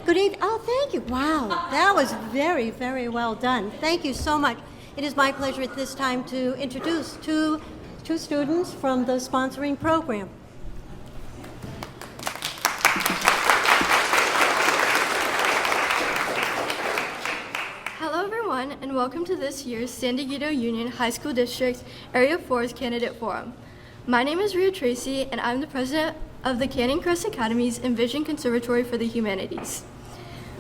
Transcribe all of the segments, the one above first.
Good evening. Oh, thank you. Wow, that was very, very well done. Thank you so much. It is my pleasure at this time to introduce two students from the sponsoring program. Hello everyone, and welcome to this year's San Dieguito Union High School District's Area 4's Candidate Forum. My name is Rhea Tracy, and I'm the president of the Canyon Crest Academy's Envision Conservatory for the Humanities.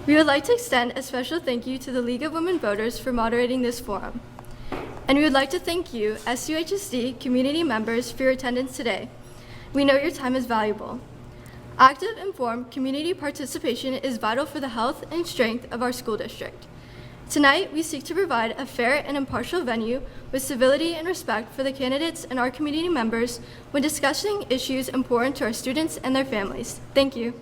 We would like to extend a special thank you to the League of Women Voters for moderating this forum. And we would like to thank you, SDUHSD community members, for your attendance today. We know your time is valuable. Active, informed community participation is vital for the health and strength of our school district. Tonight, we seek to provide a fair and impartial venue with civility and respect for the candidates and our community members when discussing issues important to our students and their families. Thank you.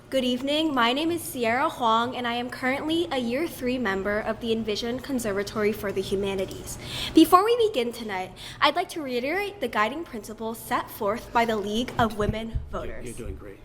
Good evening, my name is Sierra Huang, and I am currently a Year 3 member of the Envision Conservatory for the Humanities. Before we begin tonight, I'd like to reiterate the guiding principles set forth by the League of Women Voters. You're doing great.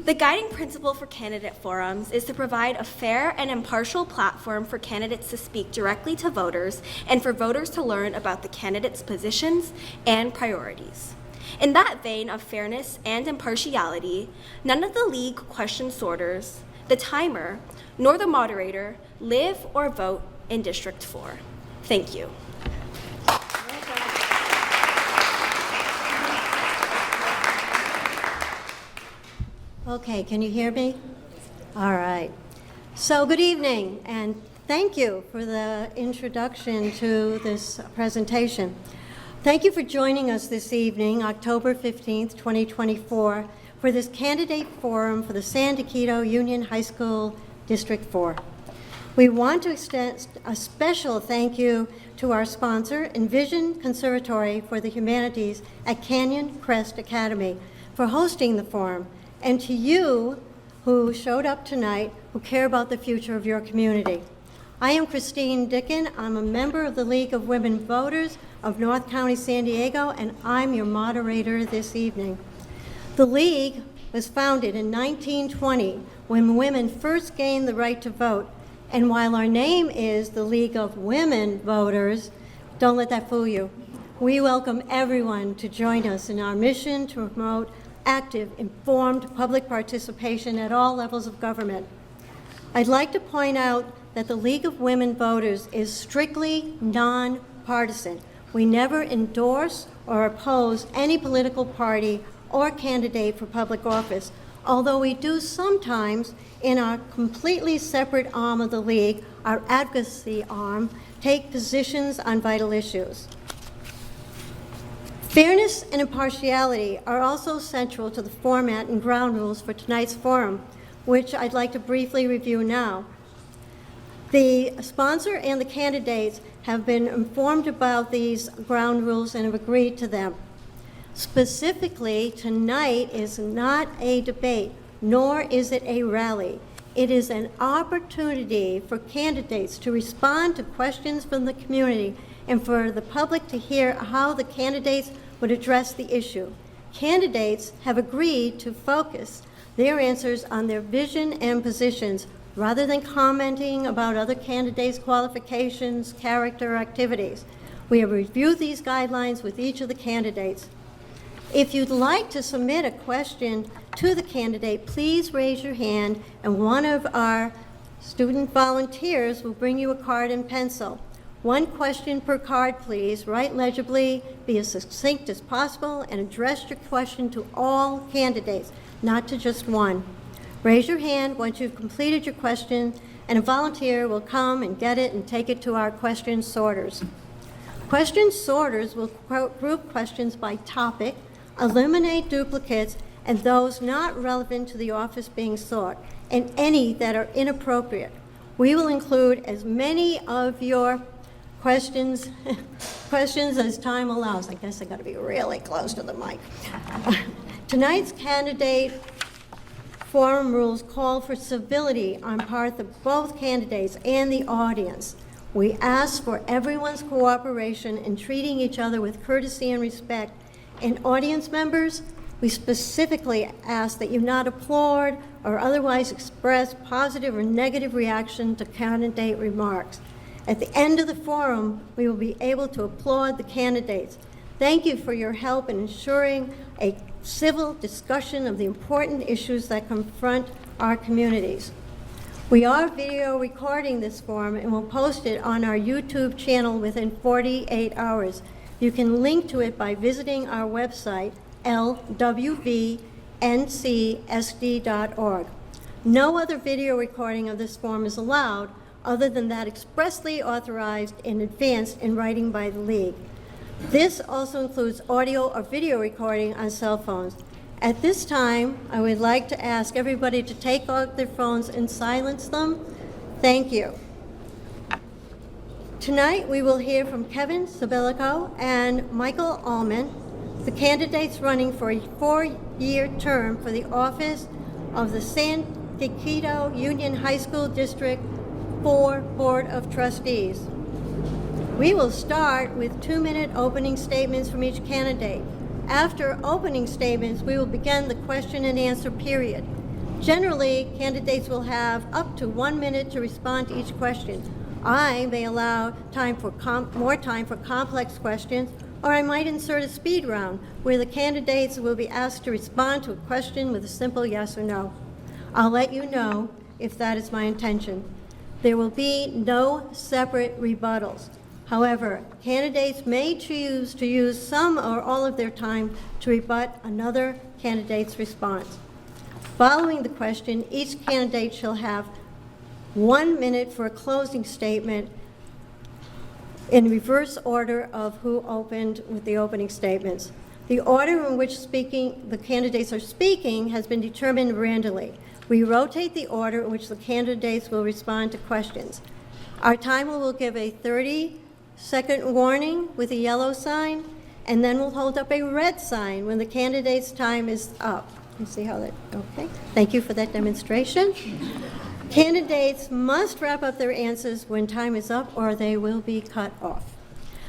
The guiding principle for candidate forums is to provide a fair and impartial platform for candidates to speak directly to voters and for voters to learn about the candidates' positions and priorities. In that vein of fairness and impartiality, none of the League question sorters, the timer, nor the moderator live or vote in District 4. Thank you. Okay, can you hear me? All right. So good evening, and thank you for the introduction to this presentation. Thank you for joining us this evening, October 15th, 2024, for this candidate forum for the San Dieguito Union High School District 4. We want to extend a special thank you to our sponsor, Envision Conservatory for the Humanities at Canyon Crest Academy, for hosting the forum, and to you who showed up tonight who care about the future of your community. I am Christine Dicken. I'm a member of the League of Women Voters of North County, San Diego, and I'm your moderator this evening. The League was founded in 1920 when women first gained the right to vote, and while our name is the League of Women Voters, don't let that fool you. We welcome everyone to join us in our mission to promote active, informed public participation at all levels of government. I'd like to point out that the League of Women Voters is strictly non-partisan. We never endorse or oppose any political party or candidate for public office, although we do sometimes, in our completely separate arm of the League, our advocacy arm, take positions on vital issues. Fairness and impartiality are also central to the format and ground rules for tonight's forum, which I'd like to briefly review now. The sponsor and the candidates have been informed about these ground rules and have agreed to them. Specifically, tonight is not a debate, nor is it a rally. It is an opportunity for candidates to respond to questions from the community and for the public to hear how the candidates would address the issue. Candidates have agreed to focus their answers on their vision and positions rather than commenting about other candidates' qualifications, character, or activities. We have reviewed these guidelines with each of the candidates. If you'd like to submit a question to the candidate, please raise your hand and one of our student volunteers will bring you a card and pencil. One question per card, please. Write legibly, be as succinct as possible, and address your question to all candidates, not to just one. Raise your hand once you've completed your question, and a volunteer will come and get it and take it to our question sorters. Question sorters will group questions by topic, eliminate duplicates, and those not relevant to the office being sought, and any that are inappropriate. We will include as many of your questions as time allows. I guess I got to be really close to the mic. Tonight's candidate forum rules call for civility on part of both candidates and the audience. We ask for everyone's cooperation in treating each other with courtesy and respect. And audience members, we specifically ask that you not applaud or otherwise express positive or negative reaction to candidate remarks. At the end of the forum, we will be able to applaud the candidates. Thank you for your help in ensuring a civil discussion of the important issues that confront our communities. We are video recording this forum and will post it on our YouTube channel within 48 hours. You can link to it by visiting our website, lwvncsd.org. No other video recording of this forum is allowed other than that expressly authorized in advance in writing by the League. This also includes audio or video recording on cell phones. At this time, I would like to ask everybody to take out their phones and silence them. Thank you. Tonight, we will hear from Kevin Sabellico and Michael Allman, the candidates running for a 4-year term for the office of the San Dieguito Union High School District 4 Board of Trustees. We will start with 2-minute opening statements from each candidate. After opening statements, we will begin the question and answer period. Generally, candidates will have up to 1 minute to respond to each question. I may allow more time for complex questions, or I might insert a speed round where the candidates will be asked to respond to a question with a simple yes or no. I'll let you know if that is my intention. There will be no separate rebuttals. However, candidates may choose to use some or all of their time to rebut another candidate's response. Following the question, each candidate shall have 1 minute for a closing statement in reverse order of who opened with the opening statements. The order in which the candidates are speaking has been determined randomly. We rotate the order in which the candidates will respond to questions. Our timer will give a 30-second warning with a yellow sign, and then we'll hold up a red sign when the candidate's time is up. You see how that, okay. Thank you for that demonstration. Candidates must wrap up their answers when time is up or they will be cut off.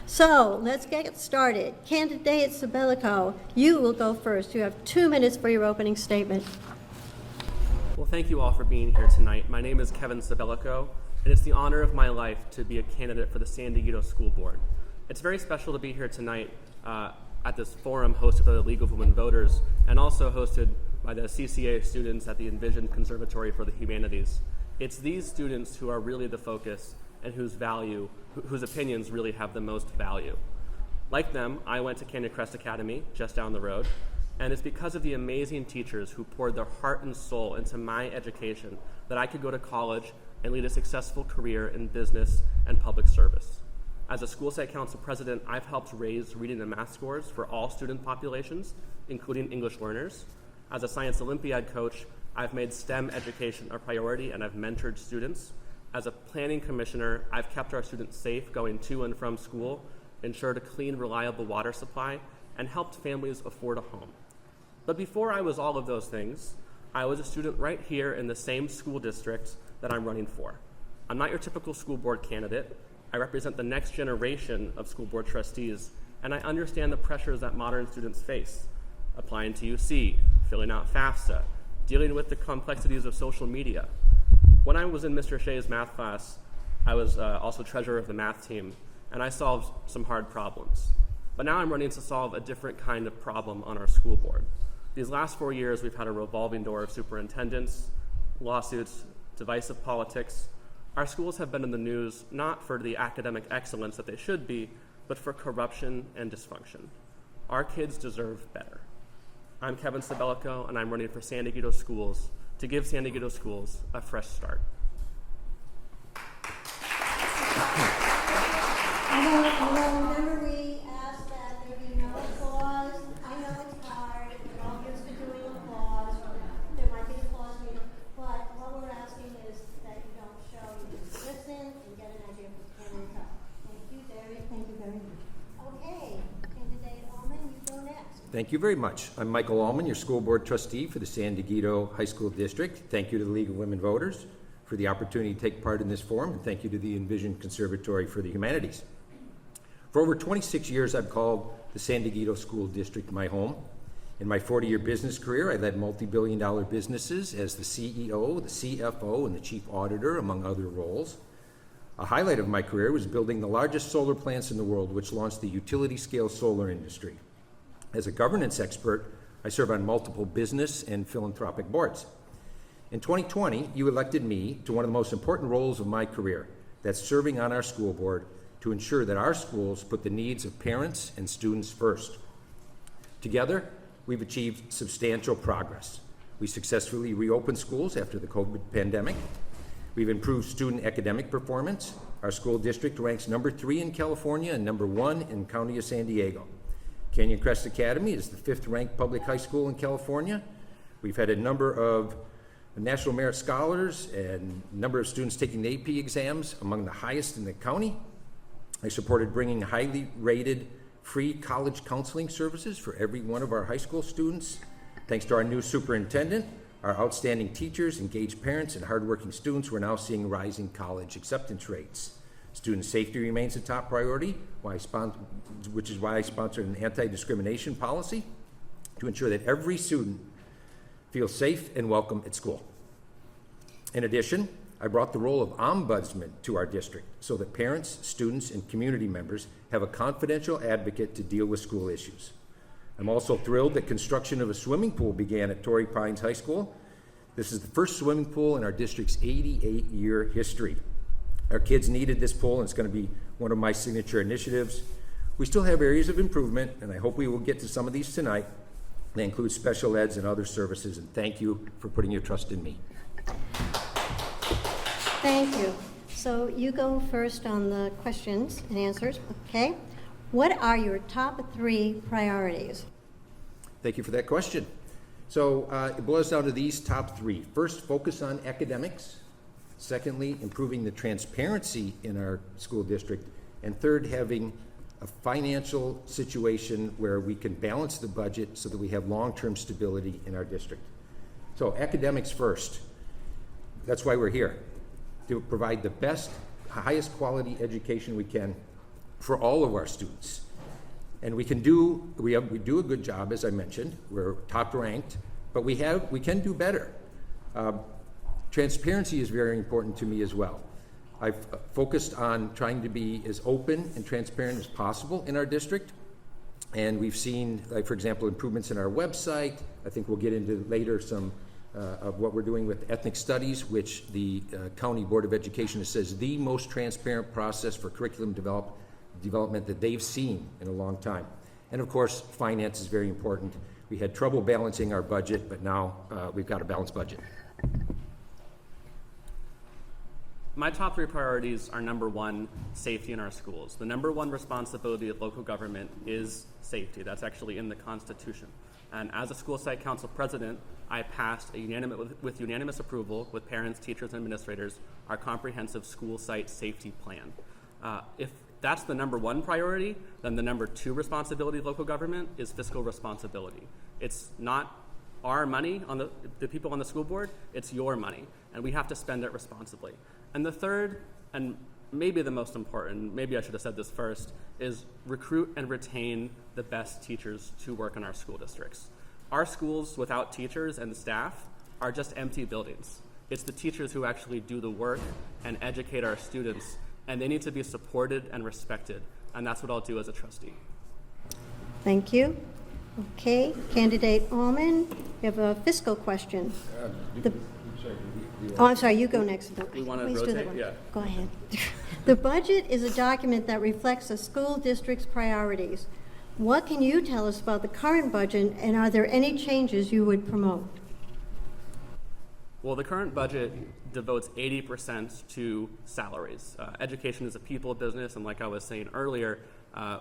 So let's get started. Candidate Sabellico, you will go first. You have 2 minutes for your opening statement. Well, thank you all for being here tonight. My name is Kevin Sabellico, and it's the honor of my life to be a candidate for the San Dieguito School Board. It's very special to be here tonight at this forum hosted by the League of Women Voters and also hosted by the CCA students at the Envision Conservatory for the Humanities. It's these students who are really the focus and whose opinions really have the most value. Like them, I went to Canyon Crest Academy just down the road, and it's because of the amazing teachers who poured their heart and soul into my education that I could go to college and lead a successful career in business and public service. As a school site council president, I've helped raise reading and math scores for all student populations, including English learners. As a science Olympiad coach, I've made STEM education a priority and I've mentored students. As a planning commissioner, I've kept our students safe going to and from school, ensured a clean, reliable water supply, and helped families afford a home. But before I was all of those things, I was a student right here in the same school district that I'm running for. I'm not your typical school board candidate. I represent the next generation of school board trustees, and I understand the pressures that modern students face. Applying to UC, filling out FAFSA, dealing with the complexities of social media. When I was in Mr. Shea's math class, I was also treasurer of the math team, and I solved some hard problems. But now I'm running to solve a different kind of problem on our school board. These last 4 years, we've had a revolving door of superintendents, lawsuits, divisive politics. Our schools have been in the news not for the academic excellence that they should be, but for corruption and dysfunction. Our kids deserve better. I'm Kevin Sabellico, and I'm running for San Dieguito Schools to give San Dieguito Schools a fresh start. Remember we asked that there be no applause. I know it's hard, we're all used to doing applause. There might be applause needed, but what we're asking is that you don't show, you just listen and get an idea of what's coming up. Thank you, Derek. Thank you very much. Okay, candidate Allman, you go next. Thank you very much. I'm Michael Allman, your school board trustee for the San Dieguito High School District. Thank you to the League of Women Voters for the opportunity to take part in this forum, and thank you to the Envision Conservatory for the Humanities. For over 26 years, I've called the San Dieguito School District my home. In my 40-year business career, I led multi-billion-dollar businesses as the CEO, the CFO, and the chief auditor, among other roles. A highlight of my career was building the largest solar plants in the world, which launched the utility-scale solar industry. As a governance expert, I serve on multiple business and philanthropic boards. In 2020, you elected me to one of the most important roles of my career, that's serving on our school board to ensure that our schools put the needs of parents and students first. Together, we've achieved substantial progress. We successfully reopened schools after the COVID pandemic. We've improved student academic performance. Our school district ranks number 3 in California and number 1 in County of San Diego. Canyon Crest Academy is the 5th ranked public high school in California. We've had a number of National Merit Scholars and number of students taking the AP exams among the highest in the county. I supported bringing highly rated free college counseling services for every one of our high school students. Thanks to our new superintendent, our outstanding teachers, engaged parents, and hardworking students, we're now seeing rising college acceptance rates. Student safety remains a top priority, which is why I sponsored an anti-discrimination policy to ensure that every student feels safe and welcome at school. In addition, I brought the role of ombudsman to our district so that parents, students, and community members have a confidential advocate to deal with school issues. I'm also thrilled that construction of a swimming pool began at Torrey Pines High School. This is the first swimming pool in our district's 88-year history. Our kids needed this pool, and it's going to be one of my signature initiatives. We still have areas of improvement, and I hope we will get to some of these tonight. They include special eds and other services, and thank you for putting your trust in me. Thank you. So you go first on the questions and answers, okay? What are your top 3 priorities? Thank you for that question. So it boils down to these top 3. First, focus on academics. Secondly, improving the transparency in our school district. And third, having a financial situation where we can balance the budget so that we have long-term stability in our district. So academics first. That's why we're here, to provide the best, highest quality education we can for all of our students. And we do a good job, as I mentioned. We're top ranked, but we can do better. Transparency is very important to me as well. I've focused on trying to be as open and transparent as possible in our district. And we've seen, like, for example, improvements in our website. I think we'll get into later some of what we're doing with ethnic studies, which the County Board of Education says the most transparent process for curriculum development that they've seen in a long time. And of course, finance is very important. We had trouble balancing our budget, but now we've got a balanced budget. My top 3 priorities are number 1, safety in our schools. The number 1 responsibility of local government is safety. That's actually in the Constitution. And as a school site council president, I passed with unanimous approval with parents, teachers, and administrators, our comprehensive school site safety plan. If that's the number 1 priority, then the number 2 responsibility of local government is fiscal responsibility. It's not our money on the people on the school board, it's your money, and we have to spend it responsibly. And the third, and maybe the most important, maybe I should have said this first, is recruit and retain the best teachers to work in our school districts. Our schools without teachers and staff are just empty buildings. It's the teachers who actually do the work and educate our students, and they need to be supported and respected, and that's what I'll do as a trustee. Thank you. Okay, candidate Allman, you have a fiscal question. I'm sorry, you go next. We want to Please do that rotate? one. Yeah. Go ahead. The budget is a document that reflects the school district's priorities. What can you tell us about the current budget, and are there any changes you would promote? Well, the current budget devotes 80% to salaries. Education is a people business, and like I was saying earlier,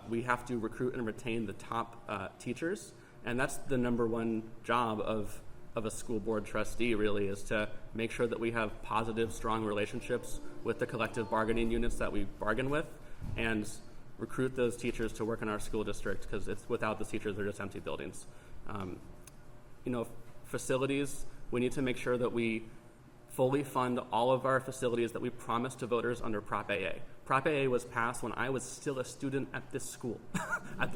we have to recruit and retain the top teachers, and that's the number 1 job of a school board trustee, really, is to make sure that we have positive, strong relationships with the collective bargaining units that we bargain with, and recruit those teachers to work in our school district, because without the teachers, they're just empty buildings. Facilities, we need to make sure that we fully fund all of our facilities that we promised to voters under Prop AA. Prop AA was passed when I was still a student at this school,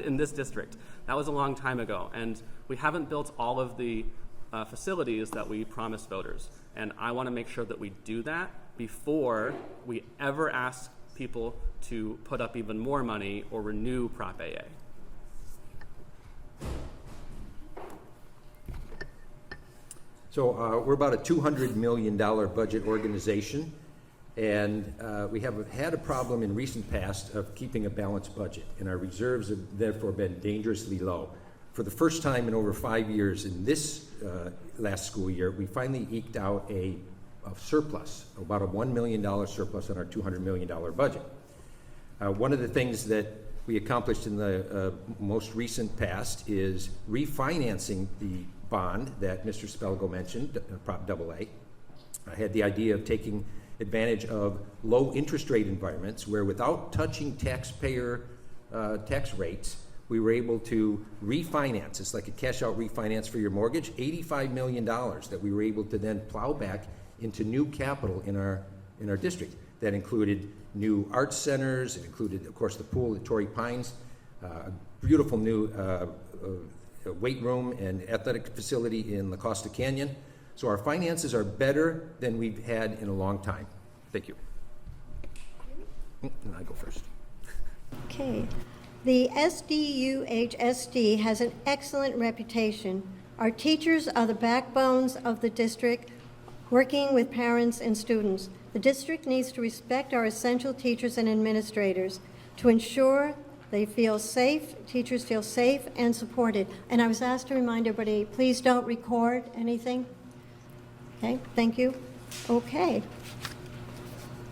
in this district. That was a long time ago, and we haven't built all of the facilities that we promised voters. And I want to make sure that we do that before we ever ask people to put up even more money or renew Prop AA. So we're about a $200 million budget organization, and we have had a problem in recent past of keeping a balanced budget, and our reserves have therefore been dangerously low. For the first time in over 5 years in this last school year, we finally eked out a surplus, about a $1 million surplus on our $200 million budget. One of the things that we accomplished in the most recent past is refinancing the bond that Mr. Sabellico mentioned, Prop AA. I had the idea of taking advantage of low interest rate environments where, without touching taxpayer tax rates, we were able to refinance. It's like a cash out refinance for your mortgage, $85 million that we were able to then plow back into new capital in our district. That included new arts centers. It included, of course, the pool at Torrey Pines, a beautiful new weight room and athletic facility in La Costa Canyon. So our finances are better than we've had in a long time. Thank you. And I go first. Okay. The SDUHSD has an excellent reputation. Our teachers are the backbones of the district, working with parents and students. The district needs to respect our essential teachers and administrators to ensure they feel safe, teachers feel safe and supported. And I was asked to remind everybody, please don't record anything. Okay, thank you. Okay.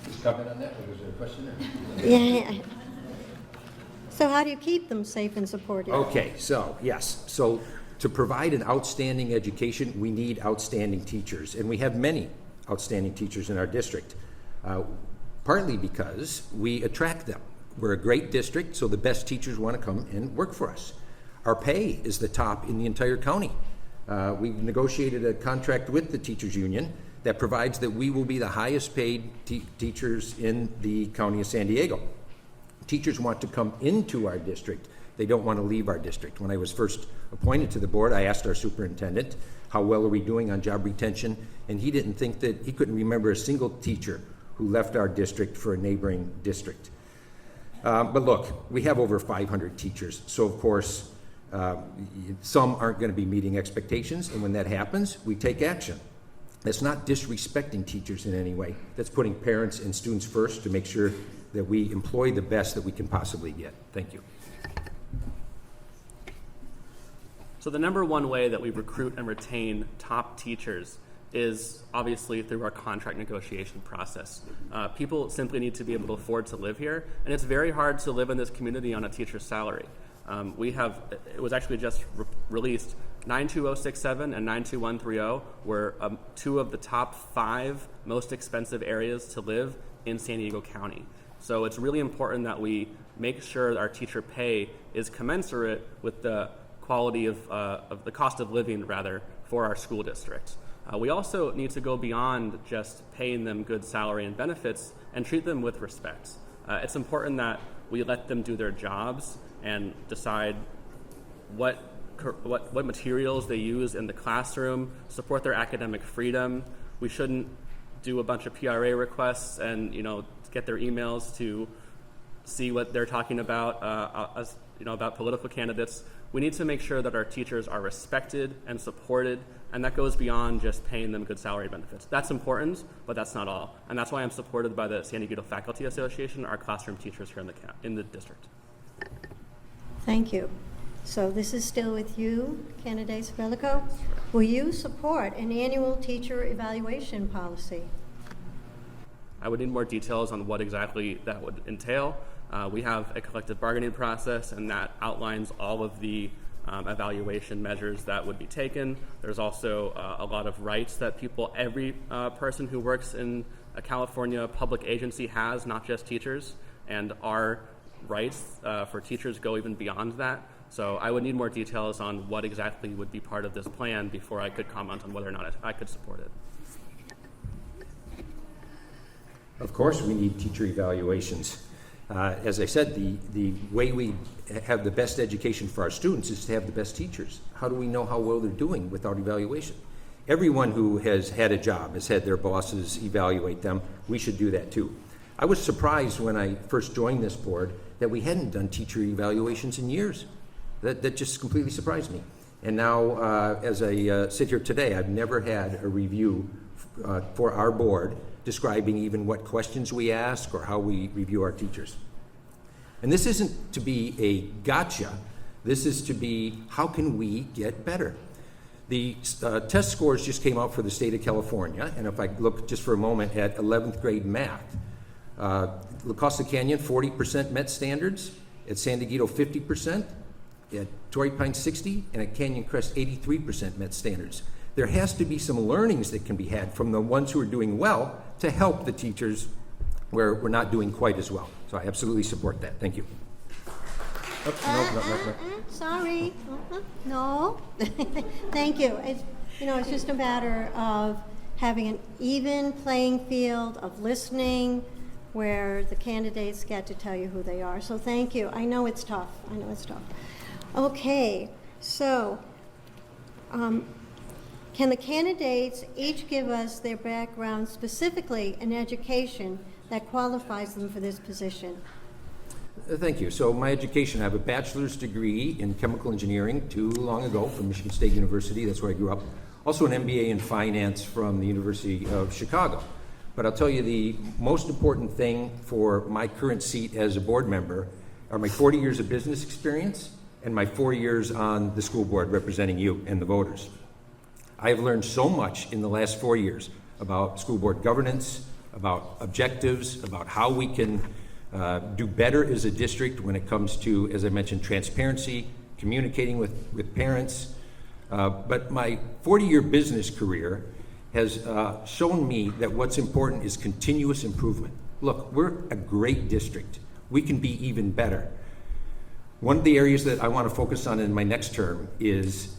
Just comment on that, or was there a question there? Yeah. So how do you keep them safe and supported? Okay, so yes. So to provide an outstanding education, we need outstanding teachers. And we have many outstanding teachers in our district, partly because we attract them. We're a great district, so the best teachers want to come and work for us. Our pay is the top in the entire county. We've negotiated a contract with the teachers union that provides that we will be the highest paid teachers in the county of San Diego. Teachers want to come into our district. They don't want to leave our district. When I was first appointed to the board, I asked our superintendent, how well are we doing on job retention? And he didn't think that, he couldn't remember a single teacher who left our district for a neighboring district. But look, we have over 500 teachers, so of course, some aren't going to be meeting expectations, and when that happens, we take action. That's not disrespecting teachers in any way. That's putting parents and students first to make sure that we employ the best that we can possibly get. Thank you. So the number one way that we recruit and retain top teachers is obviously through our contract negotiation process. People simply need to be able to afford to live here, and it's very hard to live in this community on a teacher's salary. It was actually just released, 92067 and 92130 were two of the top 5 most expensive areas to live in San Diego County. So it's really important that we make sure that our teacher pay is commensurate with the quality of the cost of living, rather, for our school district. We also need to go beyond just paying them good salary and benefits and treat them with respect. It's important that we let them do their jobs and decide what materials they use in the classroom, support their academic freedom. We shouldn't do a bunch of PRA requests and get their emails to see what they're talking about about political candidates. We need to make sure that our teachers are respected and supported, and that goes beyond just paying them good salary benefits. That's important, but that's not all. And that's why I'm supported by the San Diego Faculty Association, our classroom teachers here in the district. Thank you. So this is still with you, candidate Sabellico. Will you support an annual teacher evaluation policy? I would need more details on what exactly that would entail. We have a collective bargaining process, and that outlines all of the evaluation measures that would be taken. There's also a lot of rights that every person who works in a California public agency has, not just teachers, and our rights for teachers go even beyond that. So I would need more details on what exactly would be part of this plan before I could comment on whether or not I could support it. Of course, we need teacher evaluations. As I said, the way we have the best education for our students is to have the best teachers. How do we know how well they're doing without evaluation? Everyone who has had a job has had their bosses evaluate them. We should do that too. I was surprised when I first joined this board that we hadn't done teacher evaluations in years. That just completely surprised me. And now, as I sit here today, I've never had a review for our board describing even what questions we ask or how we review our teachers. And this isn't to be a gotcha. This is to be, how can we get better? The test scores just came out for the state of California, and if I look just for a moment at 11th grade math, La Costa Canyon, 40% met standards, at San Dieguito, 50%, at Torrey Pines, 60%, and at Canyon Crest, 83% met standards. There has to be some learnings that can be had from the ones who are doing well to help the teachers where we're not doing quite as well. So I absolutely support that. Thank you. No. Sorry. No. Thank you. It's just a matter of having an even playing field, of listening, where the candidates get to tell you who they are. So thank you. I know it's tough. Okay, so can the candidates each give us their background specifically in education that qualifies them for this position? Thank you. So my education, I have a bachelor's degree in chemical engineering too long ago from Michigan State University. That's where I grew up. Also an MBA in finance from the University of Chicago. But I'll tell you, the most important thing for my current seat as a board member are my 40 years of business experience and my 4 years on the school board representing you and the voters. I have learned so much in the last 4 years about school board governance, about objectives, about how we can do better as a district when it comes to, as I mentioned, transparency, communicating with parents. But my 40-year business career has shown me that what's important is continuous improvement. Look, we're a great district. We can be even better. One of the areas that I want to focus on in my next term is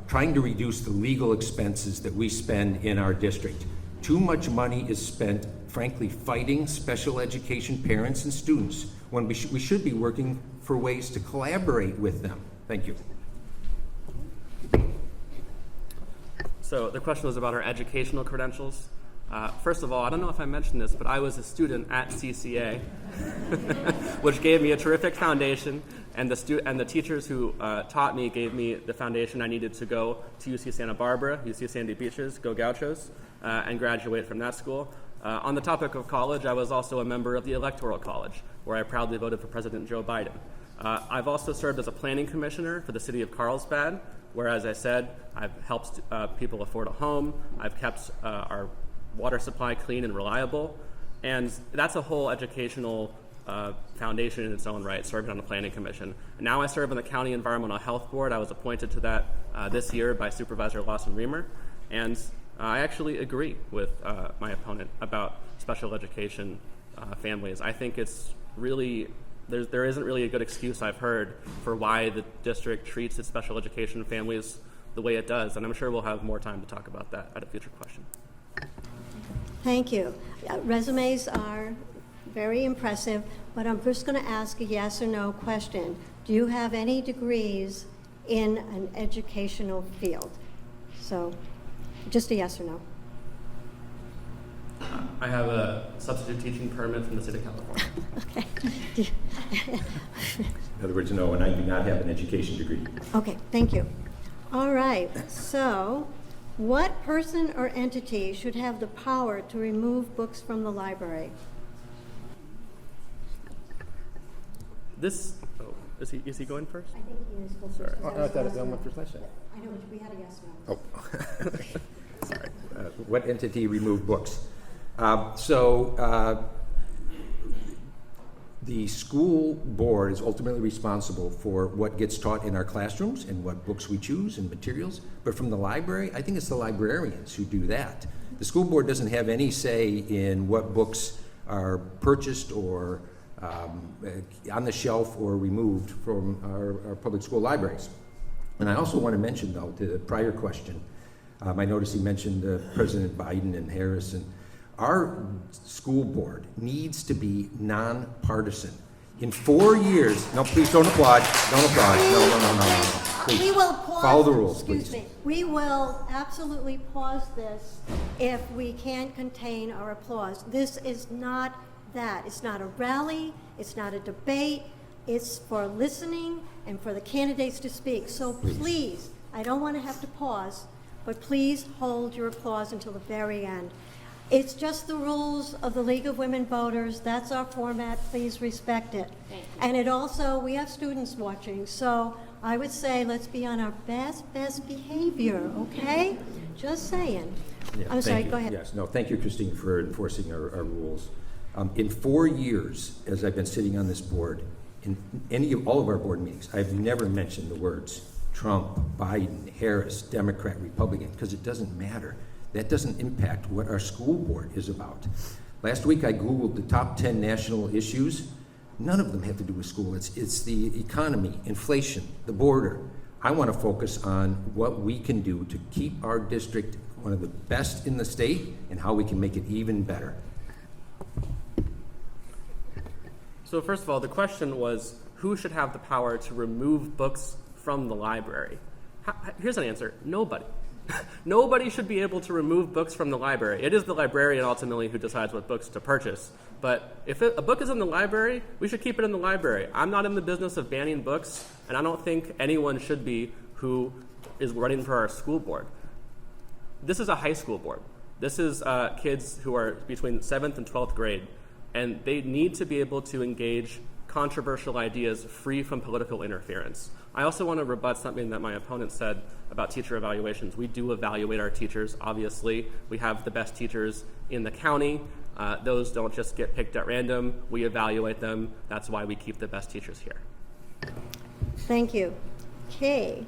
trying to reduce the legal expenses that we spend in our district. Too much money is spent, frankly, fighting special education parents and students when we should be working for ways to collaborate with them. Thank you. So the question was about our educational credentials. First of all, I don't know if I mentioned this, but I was a student at CCA, which gave me a terrific foundation, and the teachers who taught me gave me the foundation I needed to go to UC Santa Barbara, UC Sandy Beaches, go Gauchos, and graduate from that school. On the topic of college, I was also a member of the Electoral College, where I proudly voted for President Joe Biden. I've also served as a planning commissioner for the city of Carlsbad, where, as I said, I've helped people afford a home. I've kept our water supply clean and reliable. And that's a whole educational foundation in its own right, serving on the Planning Commission. And now I serve on the County Environmental Health Board. I was appointed to that this year by Supervisor Lawson-Reamer. And I actually agree with my opponent about special education families. I think it's really, there isn't really a good excuse I've heard for why the district treats its special education families the way it does. And I'm sure we'll have more time to talk about that at a future question. Thank you. Resumes are very impressive, but I'm just going to ask a yes or no question. Do you have any degrees in an educational field? So just a yes or no. I have a substitute teaching permit from the state of California. Okay. In other words, no, and I do not have an education degree. Okay, thank you. All right, so what person or entity should have the power to remove books from the library? Is he going first? I think he is supposed to. Sorry. I thought I went first last time. I know, we had a yes or no. Oh. Sorry. What entity removed books? The school board is ultimately responsible for what gets taught in our classrooms and what books we choose and materials. But from the library, I think it's the librarians who do that. The school board doesn't have any say in what books are purchased or on the shelf or removed from our public school libraries. And I also want to mention, though, to the prior question, I noticed he mentioned President Biden and Harris, and Our school board needs to be nonpartisan. In 4 years, no, please don't applaud. Don't applaud. No. Please. We will pause. Follow the rules, Excuse please. me. We will absolutely pause this if we can't contain our applause. This is not that. It's not a rally. It's not a debate. It's for listening and for the candidates to speak. So please, I don't want to have to pause, but please hold your applause until the very end. It's just the rules of the League of Women Voters. That's our format. Please respect it. And it also, we have students watching, so I would say let's be on our best behavior, okay? Just saying. Yeah, I'm sorry, thank you. go ahead. Yes, no, thank you, Christine, for enforcing our rules. In 4 years, as I've been sitting on this board, in all of our board meetings, I've never mentioned the words Trump, Biden, Harris, Democrat, Republican, because it doesn't matter. That doesn't impact what our school board is about. Last week I Googled the top 10 national issues. None of them have to do with school. It's the economy, inflation, the border. I want to focus on what we can do to keep our district one of the best in the state and how we can make it even better. So first of all, the question was, who should have the power to remove books from the library? Here's an answer: nobody. Nobody should be able to remove books from the library. It is the librarian ultimately who decides what books to purchase. But if a book is in the library, we should keep it in the library. I'm not in the business of banning books, and I don't think anyone should be who is running for our school board. This is a high school board. This is kids who are between 7th and 12th grade, and they need to be able to engage controversial ideas free from political interference. I also want to rebut something that my opponent said about teacher evaluations. We do evaluate our teachers, obviously. We have the best teachers in the county. Those don't just get picked at random. We evaluate them. That's why we keep the best teachers here. Thank you. Okay.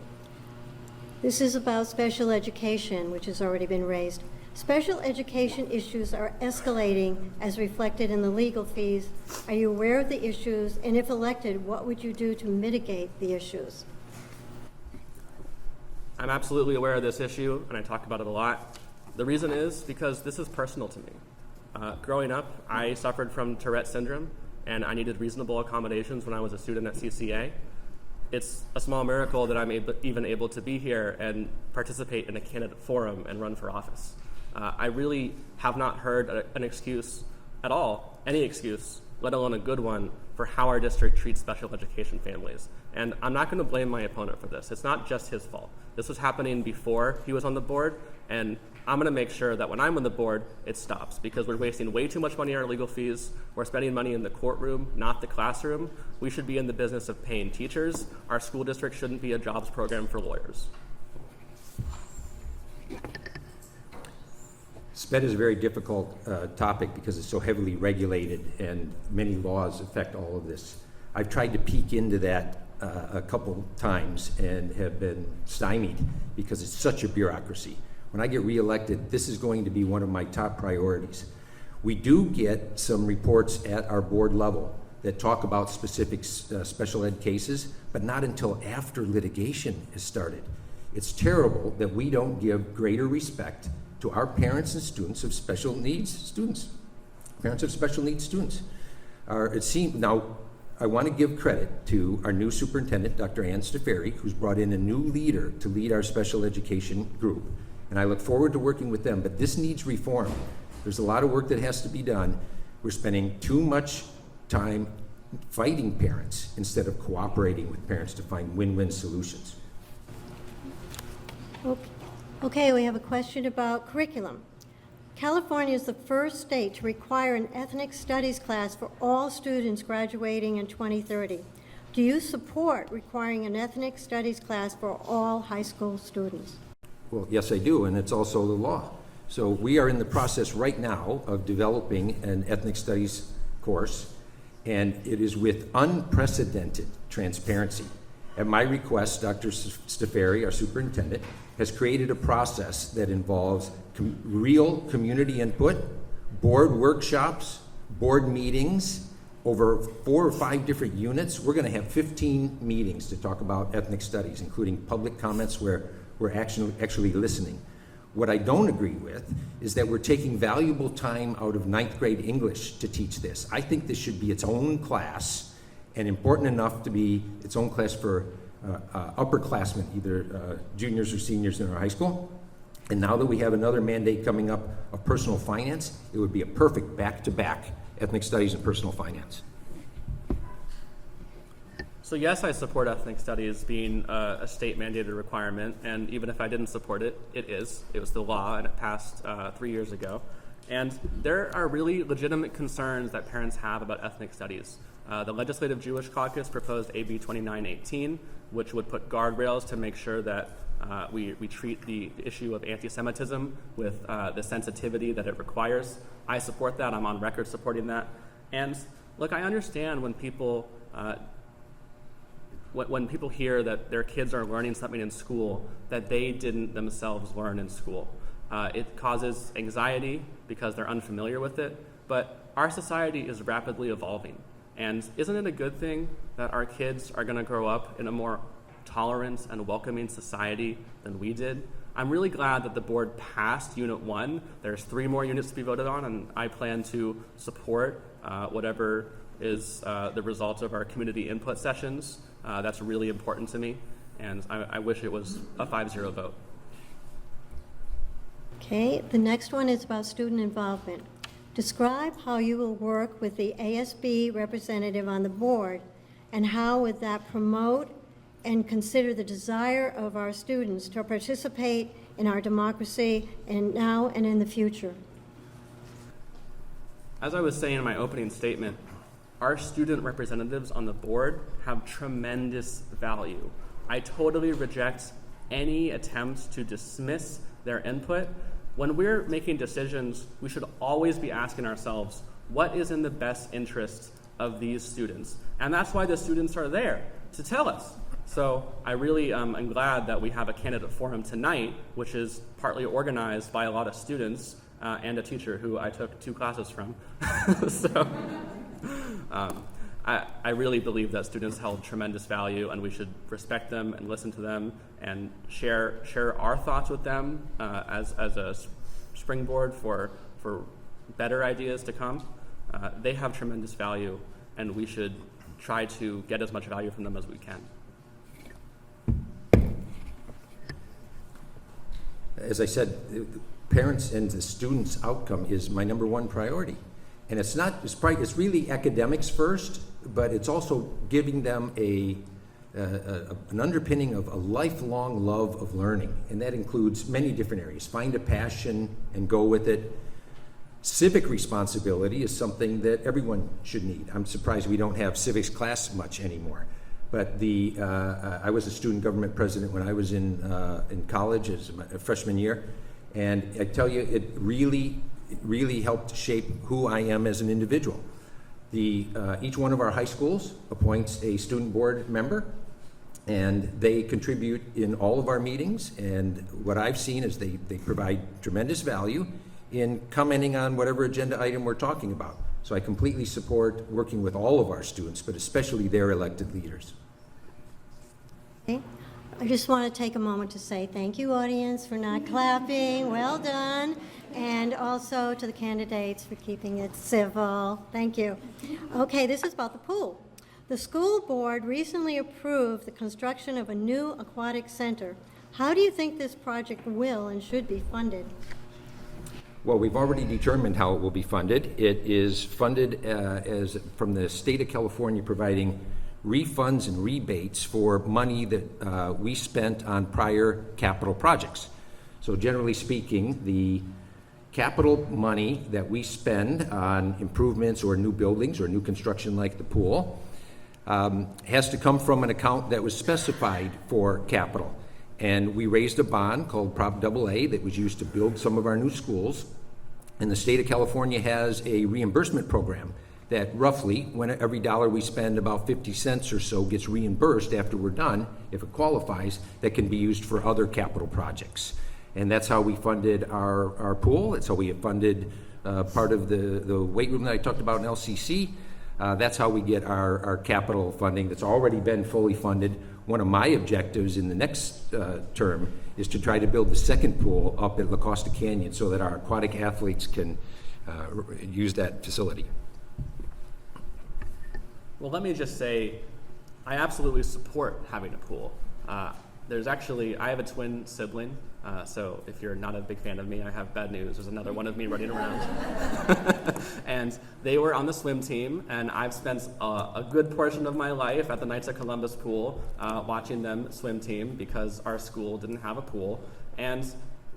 This is about special education, which has already been raised. Special education issues are escalating as reflected in the legal fees. Are you aware of the issues? And if elected, what would you do to mitigate the issues? I'm absolutely aware of this issue, and I talk about it a lot. The reason is because this is personal to me. Growing up, I suffered from Tourette syndrome, and I needed reasonable accommodations when I was a student at CCA. It's a small miracle that I'm even able to be here and participate in a candidate forum and run for office. I really have not heard an excuse at all, any excuse, let alone a good one, for how our district treats special education families. And I'm not going to blame my opponent for this. It's not just his fault. This was happening before he was on the board, and I'm going to make sure that when I'm on the board, it stops, because we're wasting way too much money on our legal fees. We're spending money in the courtroom, not the classroom. We should be in the business of paying teachers. Our school district shouldn't be a jobs program for lawyers. SPED is a very difficult topic because it's so heavily regulated and many laws affect all of this. I've tried to peek into that a couple times and have been stymied because it's such a bureaucracy. When I get reelected, this is going to be one of my top priorities. We do get some reports at our board level that talk about specific special ed cases, but not until after litigation is started. It's terrible that we don't give greater respect to our parents and students of special needs students. Parents of special needs students. Now, I want to give credit to our new superintendent, Dr. Ann Staferi, who's brought in a new leader to lead our special education group. And I look forward to working with them, but this needs reform. There's a lot of work that has to be done. We're spending too much time fighting parents instead of cooperating with parents to find win-win solutions. Okay, we have a question about curriculum. California is the first state to require an ethnic studies class for all students graduating in 2030. Do you support requiring an ethnic studies class for all high school students? Well, yes, I do, and it's also the law. So we are in the process right now of developing an ethnic studies course, and it is with unprecedented transparency. At my request, Dr. Staferi, our superintendent, has created a process that involves real community input, board workshops, board meetings, over 4 or 5 different units. We're going to have 15 meetings to talk about ethnic studies, including public comments where we're actually listening. What I don't agree with is that we're taking valuable time out of 9th grade English to teach this. I think this should be its own class, and important enough to be its own class for upperclassmen, either juniors or seniors in our high school. And now that we have another mandate coming up of personal finance, it would be a perfect back-to-back ethnic studies and personal finance. So yes, I support ethnic studies being a state mandated requirement, and even if I didn't support it, it is. It was the law, and it passed 3 years ago. And there are really legitimate concerns that parents have about ethnic studies. The Legislative Jewish Caucus proposed AB 2918, which would put guardrails to make sure that we treat the issue of anti-Semitism with the sensitivity that it requires. I support that. I'm on record supporting that. And look, I understand when people hear that their kids are learning something in school that they didn't themselves learn in school. It causes anxiety because they're unfamiliar with it, but our society is rapidly evolving. And isn't it a good thing that our kids are going to grow up in a more tolerant and welcoming society than we did? I'm really glad that the board passed Unit 1. There's 3 more units to be voted on, and I plan to support whatever is the result of our community input sessions. That's really important to me, and I wish it was a 5-0 vote. Okay, the next one is about student involvement. Describe how you will work with the ASB representative on the board, and how would that promote and consider the desire of our students to participate in our democracy and now and in the future. As I was saying in my opening statement, our student representatives on the board have tremendous value. I totally reject any attempts to dismiss their input. When we're making decisions, we should always be asking ourselves, what is in the best interest of these students? And that's why the students are there, to tell us. So I really am glad that we have a candidate forum tonight, which is partly organized by a lot of students and a teacher who I took 2 classes from. So I really believe that students held tremendous value, and we should respect them and listen to them and share our thoughts with them as a springboard for better ideas to come. They have tremendous value, and we should try to get as much value from them as we can. As I said, parents and the students' outcome is my #1 priority. And it's really academics first, but it's also giving them an underpinning of a lifelong love of learning. And that includes many different areas. Find a passion and go with it. Civic responsibility is something that everyone should need. I'm surprised we don't have civics class much anymore. But I was a student government president when I was in college as a freshman year. And I tell you, it really helped shape who I am as an individual. Each one of our high schools appoints a student board member, and they contribute in all of our meetings. And what I've seen is they provide tremendous value in commenting on whatever agenda item we're talking about. So I completely support working with all of our students, but especially their elected leaders. Okay. I just want to take a moment to say thank you, audience, for not clapping. Well done. And also to the candidates for keeping it civil. Thank you. Okay, this is about the pool. The school board recently approved the construction of a new aquatic center. How do you think this project will and should be funded? Well, we've already determined how it will be funded. It is funded as from the state of California providing refunds and rebates for money that we spent on prior capital projects. So generally speaking, the capital money that we spend on improvements or new buildings or new construction like the pool has to come from an account that was specified for capital. And we raised a bond called Prop AA that was used to build some of our new schools. And the state of California has a reimbursement program that roughly, when every dollar we spend, about 50 cents or so gets reimbursed after we're done, if it qualifies, that can be used for other capital projects. And that's how we funded our pool. That's how we funded part of the weight room that I talked about in LCC. That's how we get our capital funding that's already been fully funded. one of my objectives in the next term is to try to build the second pool up at La Costa Canyon so that our aquatic athletes can use that facility. Well, let me just say, I absolutely support having a pool. I have a twin sibling, so if you're not a big fan of me, I have bad news. There's another one of me running around. And they were on the swim team, and I've spent a good portion of my life at the Knights of Columbus pool watching them swim team because our school didn't have a pool, and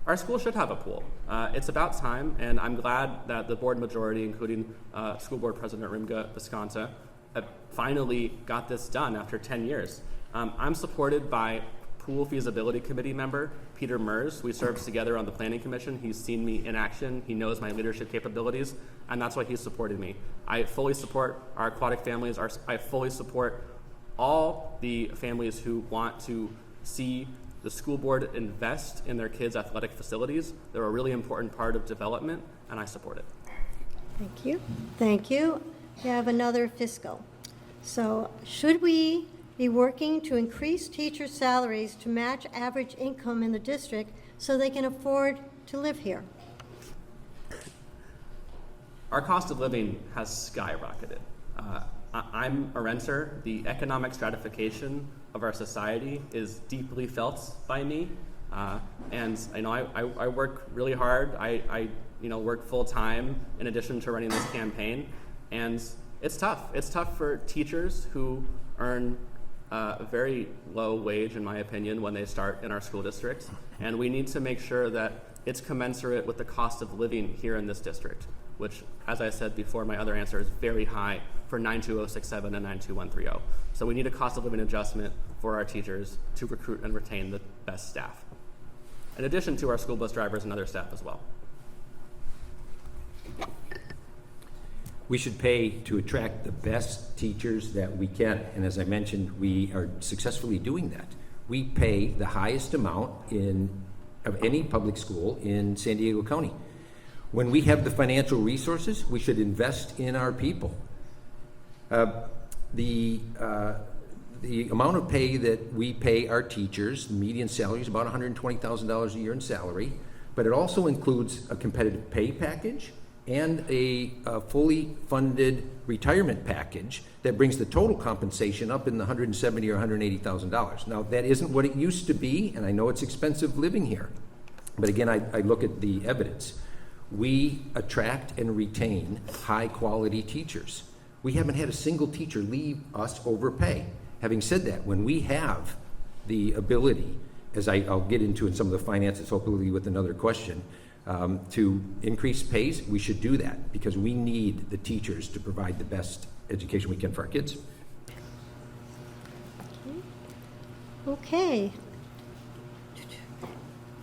our school should have a pool. It's about time, and I'm glad that the board majority, including School Board President Rimga Visconta, finally got this done after 10 years. I'm supported by Pool Feasibility Committee member Peter Mers. We served together on the Planning Commission. He's seen me in action. He knows my leadership capabilities, and that's why he's supported me. I fully support our aquatic families. I fully support all the families who want to see the school board invest in their kids' athletic facilities. They're a really important part of development, and I support it. Thank you. Thank you. We have another fiscal. So should we be working to increase teachers' salaries to match average income in the district so they can afford to live here? Our cost of living has skyrocketed. I'm a renter. The economic stratification of our society is deeply felt by me. And I work really hard. I work full time in addition to running this campaign. And it's tough. It's tough for teachers who earn a very low wage, in my opinion, when they start in our school district. And we need to make sure that it's commensurate with the cost of living here in this district, which, as I said before, my other answer is very high for 92067 and 92130. So we need a cost of living adjustment for our teachers to recruit and retain the best staff, in addition to our school bus drivers and other staff as well. We should pay to attract the best teachers that we can. And as I mentioned, we are successfully doing that. We pay the highest amount of any public school in San Diego County. When we have the financial resources, we should invest in our people. The amount of pay that we pay our teachers, the median salary is about $120,000 a year in salary, but it also includes a competitive pay package and a fully funded retirement package that brings the total compensation up in the $170,000 or $180,000. Now, that isn't what it used to be, and I know it's expensive living here. But again, I look at the evidence. We attract and retain high-quality teachers. We haven't had a single teacher leave us over pay. Having said that, when we have the ability, as I'll get into in some of the finances, hopefully with another question, to increase pays, we should do that because we need the teachers to provide the best education we can for our kids. Okay.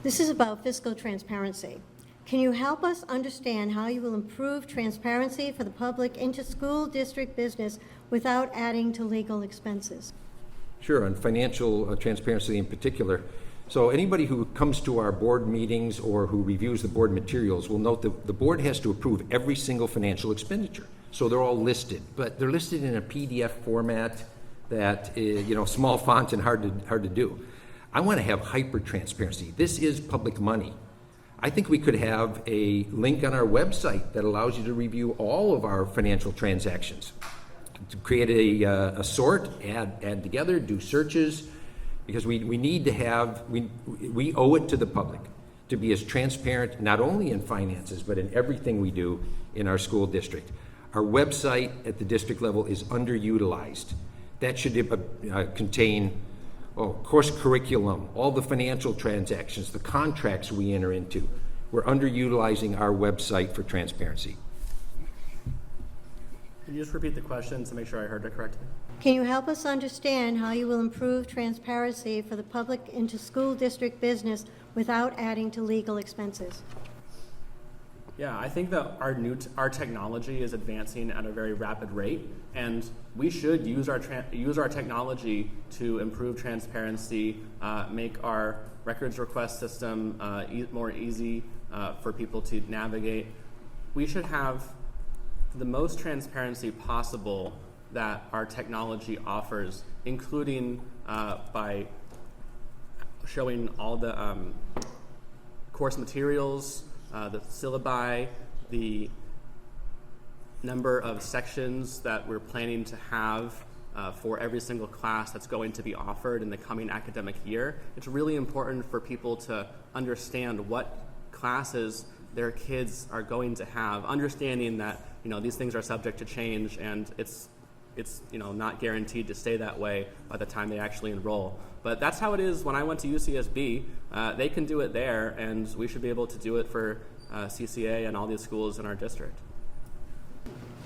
This is about fiscal transparency. Can you help us understand how you will improve transparency for the public into school district business without adding to legal expenses? Sure, on financial transparency in particular. So anybody who comes to our board meetings or who reviews the board materials will note that the board has to approve every single financial expenditure. So they're all listed, but they're listed in a PDF format that is, small font and hard to do. I want to have hyper transparency. This is public money. I think we could have a link on our website that allows you to review all of our financial transactions. To create a sort, add together, do searches, because we need to have, we owe it to the public to be as transparent, not only in finances, but in everything we do in our school district. Our website at the district level is underutilized. That should contain course curriculum, all the financial transactions, the contracts we enter into. We're underutilizing our website for transparency. Can you just repeat the question to make sure I heard it correctly? Can you help us understand how you will improve transparency for the public into school district business without adding to legal expenses? Yeah, I think that our technology is advancing at a very rapid rate, and we should use our technology to improve transparency, make our records request system more easy for people to navigate. We should have the most transparency possible that our technology offers, including by showing all the course materials, the syllabi, the number of sections that we're planning to have for every single class that's going to be offered in the coming academic year. It's really important for people to understand what classes their kids are going to have, understanding that these things are subject to change, and it's not guaranteed to stay that way by the time they actually enroll. But that's how it is when I went to UCSB. They can do it there, and we should be able to do it for CCA and all these schools in our district.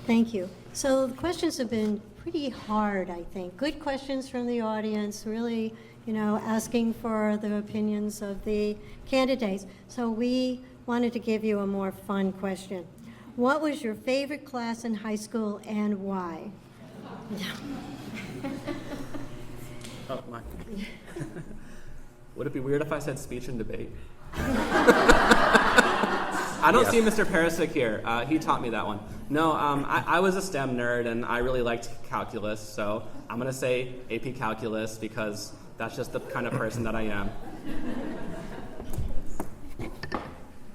Thank you. So the questions have been pretty hard, I think. Good questions from the audience, really, asking for the opinions of the candidates. So we wanted to give you a more fun question. What was your favorite class in high school and why? Oh, my. Would it be weird if I said speech and debate? I don't see Mr. Perisic here. He taught me that one. No, I was a STEM nerd, and I really liked calculus, so I'm going to say AP Calculus because that's just the kind of person that I am.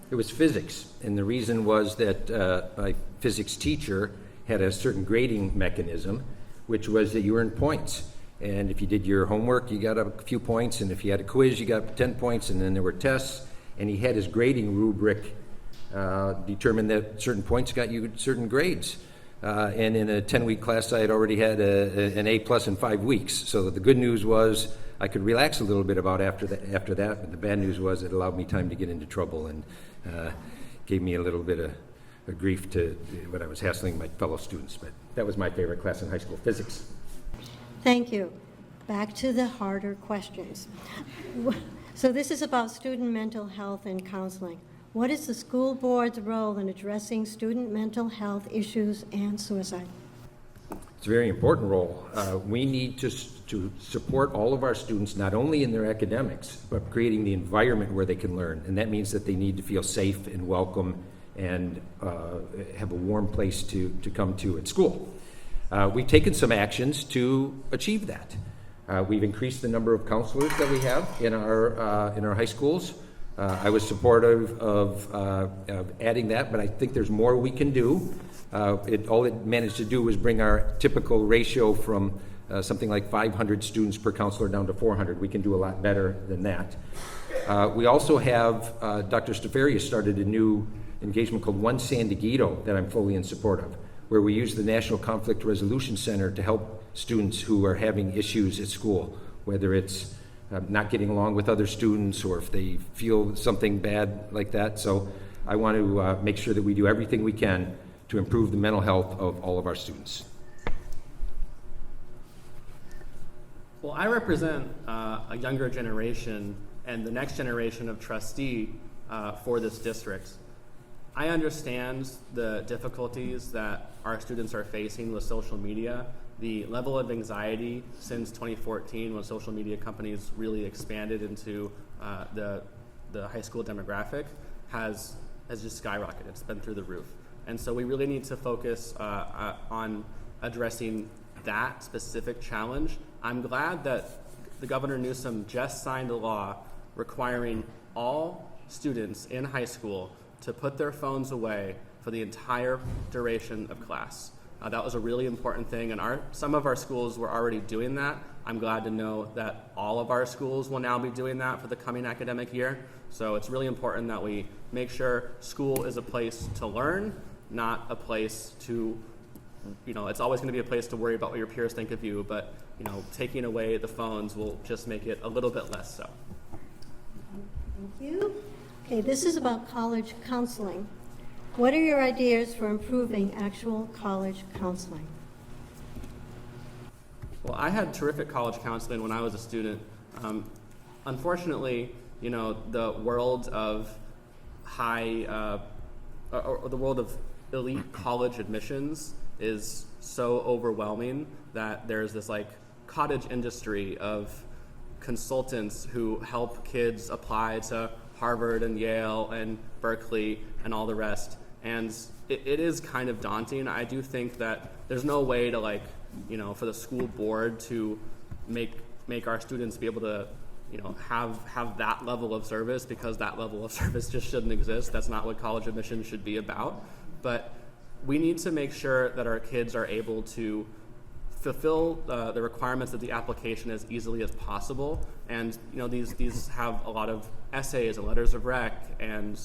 It was physics, and the reason was that my physics teacher had a certain grading mechanism, which was that you earned points. And if you did your homework, you got a few points, and if you had a quiz, you got 10 points, and then there were tests, and he had his grading rubric determined that certain points got you certain grades. And in a 10-week class, I had already had an A+ in 5 weeks. So the good news was I could relax a little bit about after that, but the bad news was it allowed me time to get into trouble and gave me a little bit of grief to when I was hassling my fellow students. But that was my favorite class in high school, physics. Thank you. Back to the harder questions. So this is about student mental health and counseling. What is the school board's role in addressing student mental health issues and suicide? It's a very important role. We need to support all of our students, not only in their academics, but creating the environment where they can learn. And that means that they need to feel safe and welcome and have a warm place to come to at school. We've taken some actions to achieve that. We've increased the number of counselors that we have in our high schools. I was supportive of adding that, but I think there's more we can do. All it managed to do was bring our typical ratio from something like 500 students per counselor down to 400. We can do a lot better than that. We also have, Dr. Stafarius started a new engagement called One San Dieguito that I'm fully in support of, where we use the National Conflict Resolution Center to help students who are having issues at school, whether it's not getting along with other students or if they feel something bad like that. So I want to make sure that we do everything we can to improve the mental health of all of our students. Well, I represent a younger generation and the next generation of trustee for this district. I understand the difficulties that our students are facing with social media. The level of anxiety since 2014, when social media companies really expanded into the high school demographic, has just skyrocketed. It's been through the roof. And so we really need to focus on addressing that specific challenge. I'm glad that the Governor Newsom just signed a law requiring all students in high school to put their phones away for the entire duration of class. That was a really important thing, and some of our schools were already doing that. I'm glad to know that all of our schools will now be doing that for the coming academic year. So it's really important that we make sure school is a place to learn, not a place to, it's always going to be a place to worry about what your peers think of you, but, taking away the phones will just make it a little bit less so. Thank you. Okay, this is about college counseling. What are your ideas for improving actual college counseling? Well, I had terrific college counseling when I was a student. Unfortunately, the world of or the world of elite college admissions is so overwhelming that there's this cottage industry of consultants who help kids apply to Harvard and Yale and Berkeley and all the rest. And it is kind of daunting. I do think that there's no way to, like, for the school board to make our students be able to, have that level of service, because that level of service just shouldn't exist. That's not what college admission should be about. But we need to make sure that our kids are able to fulfill the requirements of the application as easily as possible. And these have a lot of essays and letters of rec, and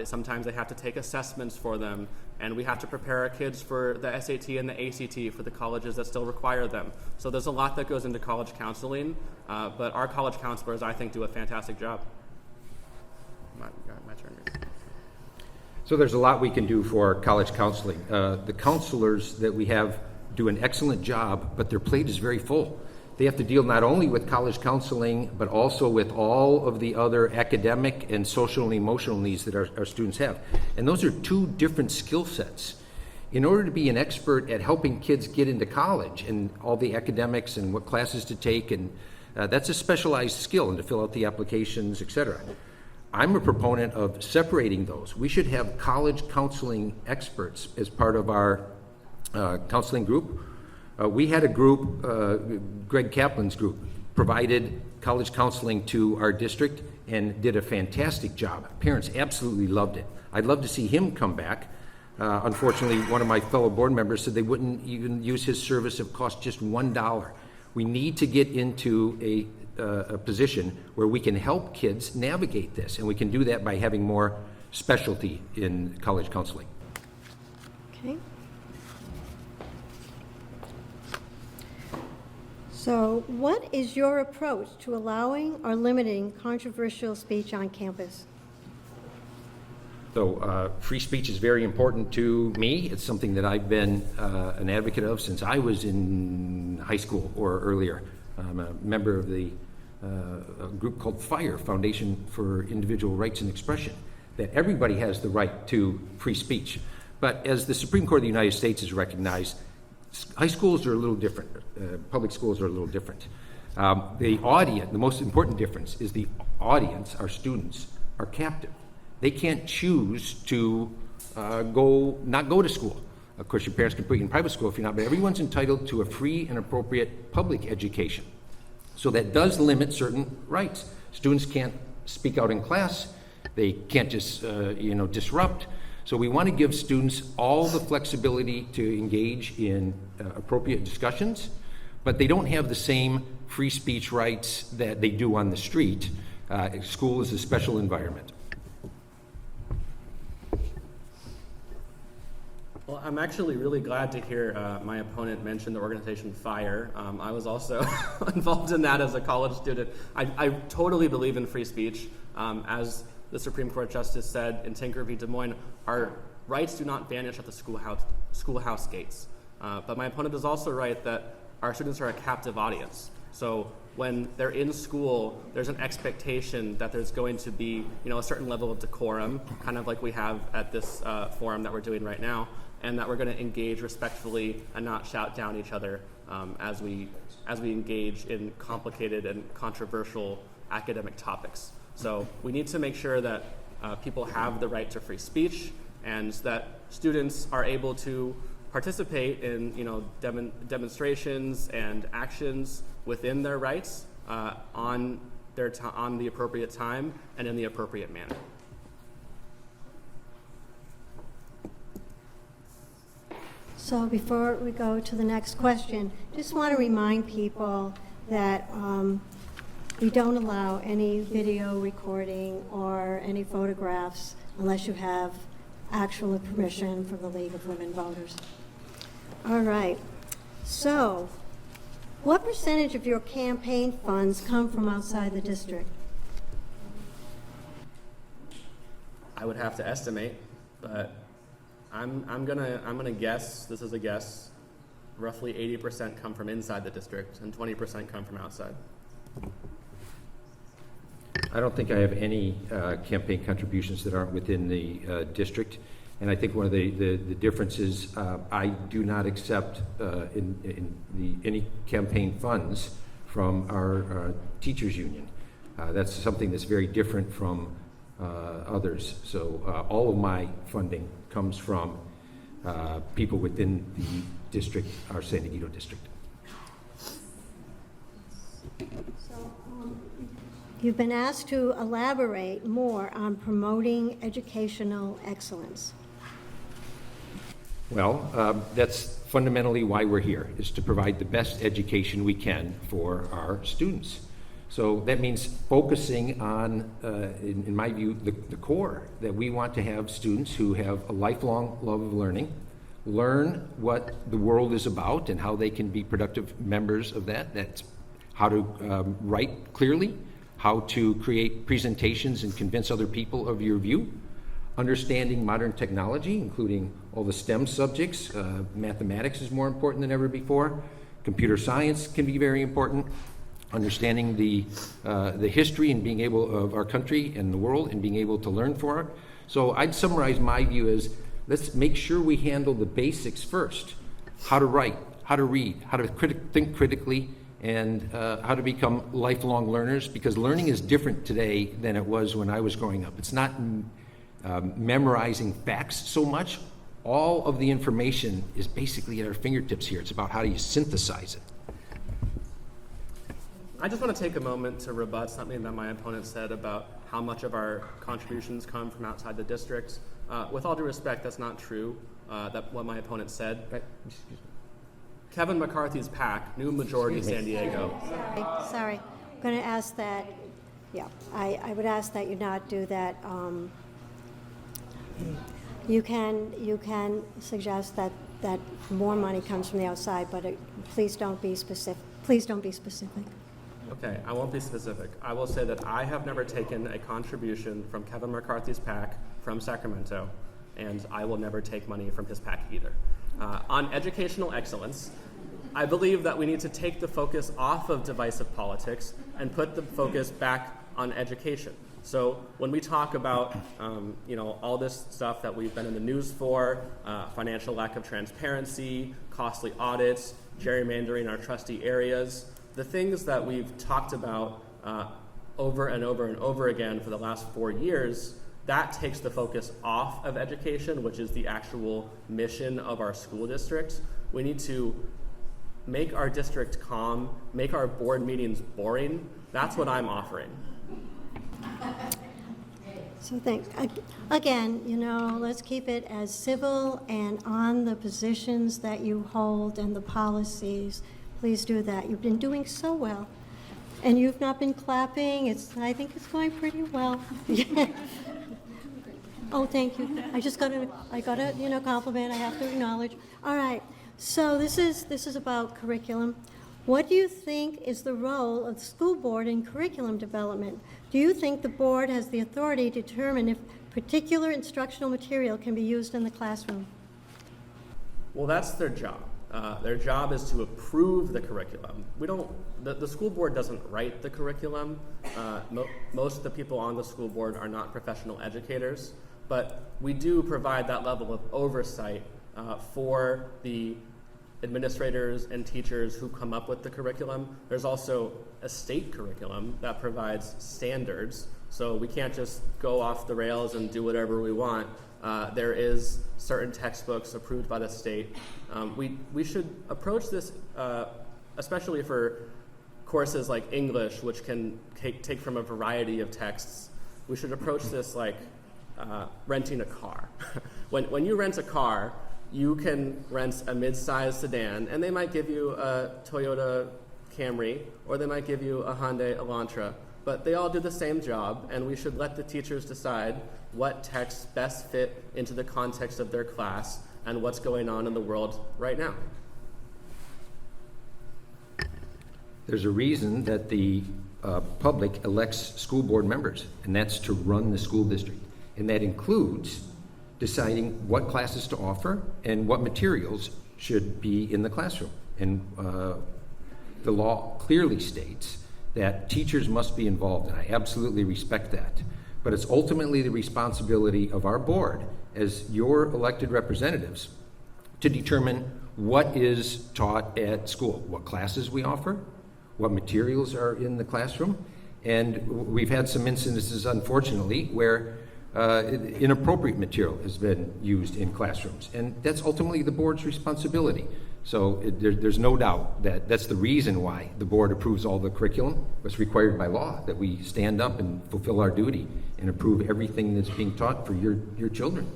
sometimes they have to take assessments for them, and we have to prepare our kids for the SAT and the ACT for the colleges that still require them. So there's a lot that goes into college counseling, but our college counselors, I think, do a fantastic job. My turn. So there's a lot we can do for college counseling. The counselors that we have do an excellent job, but their plate is very full. They have to deal not only with college counseling, but also with all of the other academic and social and emotional needs that our students have. And those are two different skill sets. In order to be an expert at helping kids get into college and all the academics and what classes to take, and that's a specialized skill, and to fill out the applications, etc. I'm a proponent of separating those. We should have college counseling experts as part of our counseling group. We had a group, Greg Kaplan's group, provided college counseling to our district and did a fantastic job. Parents absolutely loved it. I'd love to see him come back. Unfortunately, one of my fellow board members said they wouldn't even use his service if it cost just $1. We need to get into a position where we can help kids navigate this, and we can do that by having more specialty in college counseling. Okay. So what is your approach to allowing or limiting controversial speech on campus? So free speech is very important to me. It's something that I've been an advocate of since I was in high school or earlier. I'm a member of a group called FIRE, Foundation for Individual Rights and Expression, that everybody has the right to free speech. But as the Supreme Court of the United States has recognized, high schools are a little different. Public schools are a little different. The audience, the most important difference is the audience, our students, are captive. They can't choose to not go to school. Of course, your parents can put you in private school if you're not, but everyone's entitled to a free and appropriate public education. So that does limit certain rights. Students can't speak out in class. They can't just, disrupt. So we want to give students all the flexibility to engage in appropriate discussions, but they don't have the same free speech rights that they do on the street. School is a special environment. Well, I'm actually really glad to hear my opponent mention the organization FIRE. I was also involved in that as a college student. I totally believe in free speech. As the Supreme Court Justice said in Tinker v. Des Moines, our rights do not vanish at the schoolhouse gates. But my opponent is also right that our students are a captive audience. So when they're in school, there's an expectation that there's going to be, a certain level of decorum, kind of like we have at this forum that we're doing right now, and that we're going to engage respectfully and not shout down each other as we engage in complicated and controversial academic topics. So we need to make sure that people have the right to free speech, and that students are able to participate in demonstrations and actions within their rights on the appropriate time and in the appropriate manner. So before we go to the next question, just want to remind people that we don't allow any video recording or any photographs unless you have actual permission from the League of Women Voters. All right. So, what percentage of your campaign funds come from outside the district? I would have to estimate, but I'm gonna guess. This is a guess. Roughly 80% come from inside the district, and 20% come from outside. I don't think I have any campaign contributions that aren't within the district. And I think one of the differences, I do not accept any campaign funds from our teachers union. That's something that's very different from others. So all of my funding comes from people within the district, our San Dieguito district. You've been asked to elaborate more on promoting educational excellence. Well, that's fundamentally why we're here, is to provide the best education we can for our students. So that means focusing on, in my view, the core, that we want to have students who have a lifelong love of learning, learn what the world is about and how they can be productive members of that. That's how to write clearly, how to create presentations and convince other people of your view, understanding modern technology, including all the STEM subjects. Mathematics is more important than ever before. Computer science can be very important. Understanding the history and being able of our country and the world and being able to learn for it. So I'd summarize my view as, let's make sure we handle the basics first. How to write, how to read, how to think critically, and how to become lifelong learners, because learning is different today than it was when I was growing up. It's not memorizing facts so much. All of the information is basically at our fingertips here. It's about how do you synthesize it. I just want to take a moment to rebut something that my opponent said about how much of our contributions come from outside the district. With all due respect, that's not true, that what my opponent said. Kevin McCarthy's PAC, New Majority San Diego. Sorry. I'm going to ask that, yeah, I would ask that you not do that. You can suggest that more money comes from the outside, but please don't be specific. Please don't be specific. Okay, I won't be specific. I will say that I have never taken a contribution from Kevin McCarthy's PAC from Sacramento, and I will never take money from his PAC either. On educational excellence, I believe that we need to take the focus off of divisive politics and put the focus back on education. So when we talk about all this stuff that we've been in the news for, financial lack of transparency, costly audits, gerrymandering our trustee areas, the things that we've talked about over and over and over again for the last 4 years, that takes the focus off of education, which is the actual mission of our school district. We need to make our district calm, make our board meetings boring. That's what I'm offering. So again, let's keep it as civil and on the positions that you hold and the policies. Please do that. You've been doing so well. And you've not been clapping. I think it's going pretty well. Oh, thank you. I got a compliment I have to acknowledge. All right. So this is about curriculum. What do you think is the role of the school board in curriculum development? Do you think the board has the authority to determine if particular instructional material can be used in the classroom? Well, that's their job. Their job is to approve the curriculum. The school board doesn't write the curriculum. Most of the people on the school board are not professional educators, but we do provide that level of oversight for the administrators and teachers who come up with the curriculum. There's also a state curriculum that provides standards, so we can't just go off the rails and do whatever we want. There is certain textbooks approved by the state. We should approach this, especially for courses like English, which can take from a variety of texts. We should approach this like renting a car. When you rent a car, you can rent a mid-sized sedan, and they might give you a Toyota Camry, or they might give you a Hyundai Elantra, but they all do the same job, and we should let the teachers decide what texts best fit into the context of their class and what's going on in the world right now. There's a reason that the public elects school board members, and that's to run the school district. And that includes deciding what classes to offer and what materials should be in the classroom. And the law clearly states that teachers must be involved, and I absolutely respect that. But it's ultimately the responsibility of our board as your elected representatives to determine what is taught at school, what classes we offer, what materials are in the classroom, And we've had some incidences, unfortunately, where inappropriate material has been used in classrooms. And that's ultimately the board's responsibility. So there's no doubt that that's the reason why the board approves all the curriculum. It's required by law that we stand up and fulfill our duty and approve everything that's being taught for your children.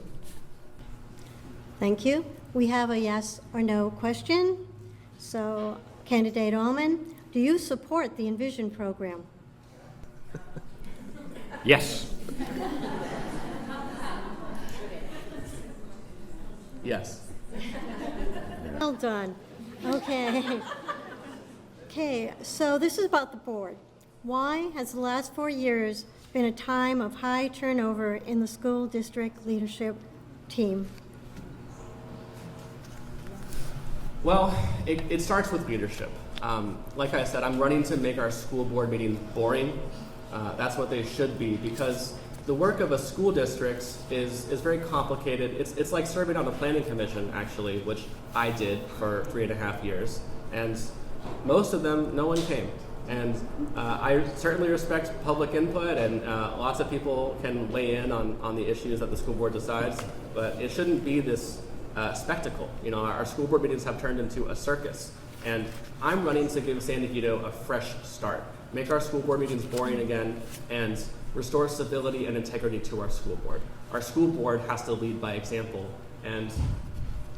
Thank you. We have a yes or no question. So, Candidate Allman, do you support the Envision program? Yes. Yes. Well done. Okay. Okay, so this is about the board. Why has the last 4 years been a time of high turnover in the school district leadership team? Well, it starts with leadership. Like I said, I'm running to make our school board meetings boring. That's what they should be, because the work of a school district is very complicated. It's like serving on a planning commission, actually, which I did for 3.5 years. And most of them, no one came. And I certainly respect public input, and lots of people can weigh in on the issues that the school board decides, but it shouldn't be this spectacle. You know, our school board meetings have turned into a circus. And I'm running to give San Dieguito a fresh start, make our school board meetings boring again, and restore civility and integrity to our school board. Our school board has to lead by example and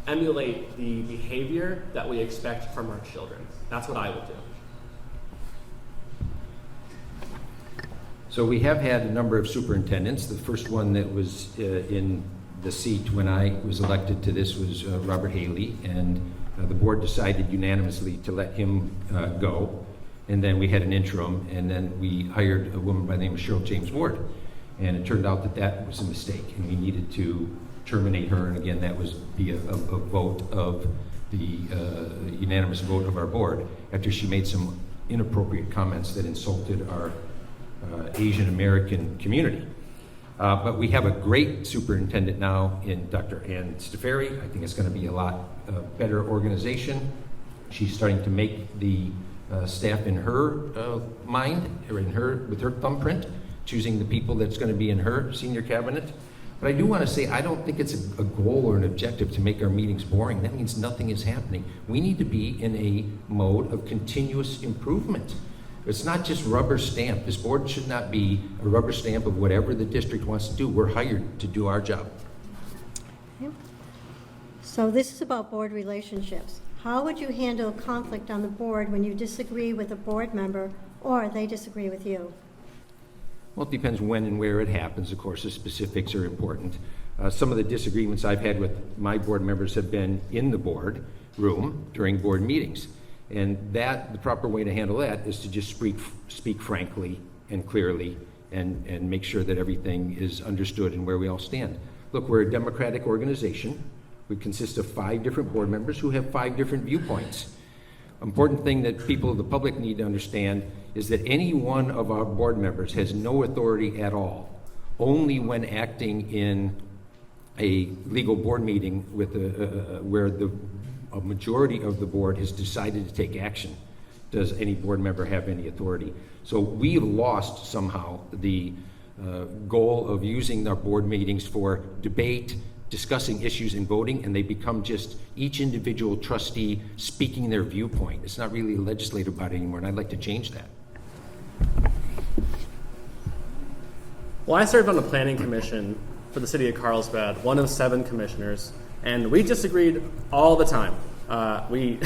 emulate the behavior that we expect from our children. That's what I would do. So we have had a number of superintendents. The first one that was in the seat when I was elected to this was Robert Haley, and the board decided unanimously to let him go. And then we had an interim, and then we hired a woman by the name of Cheryl James Ward. And it turned out that that was a mistake, and we needed to terminate her. And again, that was via a vote of the unanimous vote of our board after she made some inappropriate comments that insulted our Asian American community. But we have a great superintendent now in Dr. Ann Staferi. I think it's going to be a lot better organization. She's starting to make the staff in her mind, or with her thumbprint, choosing the people that's going to be in her senior cabinet. But I do want to say, I don't think it's a goal or an objective to make our meetings boring. That means nothing is happening. We need to be in a mode of continuous improvement. It's not just rubber stamp. This board should not be a rubber stamp of whatever the district wants to do. We're hired to do our job. Okay. So this is about board relationships. How would you handle conflict on the board when you disagree with a board member or they disagree with you? Well, it depends when and where it happens. Of course, the specifics are important. Some of the disagreements I've had with my board members have been in the board room during board meetings. And the proper way to handle that is to just speak frankly and clearly and make sure that everything is understood and where we all stand. Look, we're a democratic organization. We consist of 5 different board members who have 5 different viewpoints. Important thing that people of the public need to understand is that any one of our board members has no authority at all. Only when acting in a legal board meeting with where a majority of the board has decided to take action does any board member have any authority. So we've lost somehow the goal of using our board meetings for debate, discussing issues and voting, and they become just each individual trustee speaking their viewpoint. It's not really a legislative body anymore, and I'd like to change that. Well, I served on the planning commission for the city of Carlsbad, one of 7 commissioners, and we disagreed all the time. We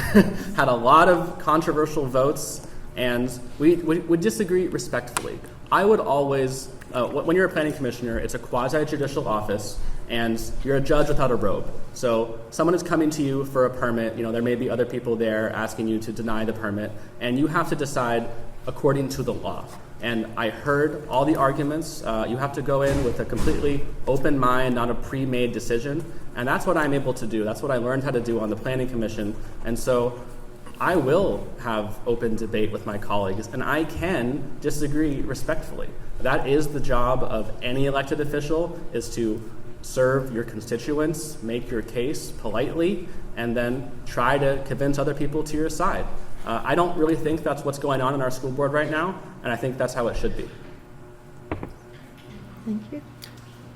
had a lot of controversial votes, and we would disagree respectfully. I would always, when you're a planning commissioner, it's a quasi-judicial office, and you're a judge without a robe. So someone is coming to you for a permit, there may be other people there asking you to deny the permit, and you have to decide according to the law. And I heard all the arguments. You have to go in with a completely open mind, not a pre-made decision. And that's what I'm able to do. That's what I learned how to do on the Planning Commission. And so I will have open debate with my colleagues, and I can disagree respectfully. That is the job of any elected official, is to serve your constituents, make your case politely, and then try to convince other people to your side. I don't really think that's what's going on in our school board right now, and I think that's how it should be. Thank you.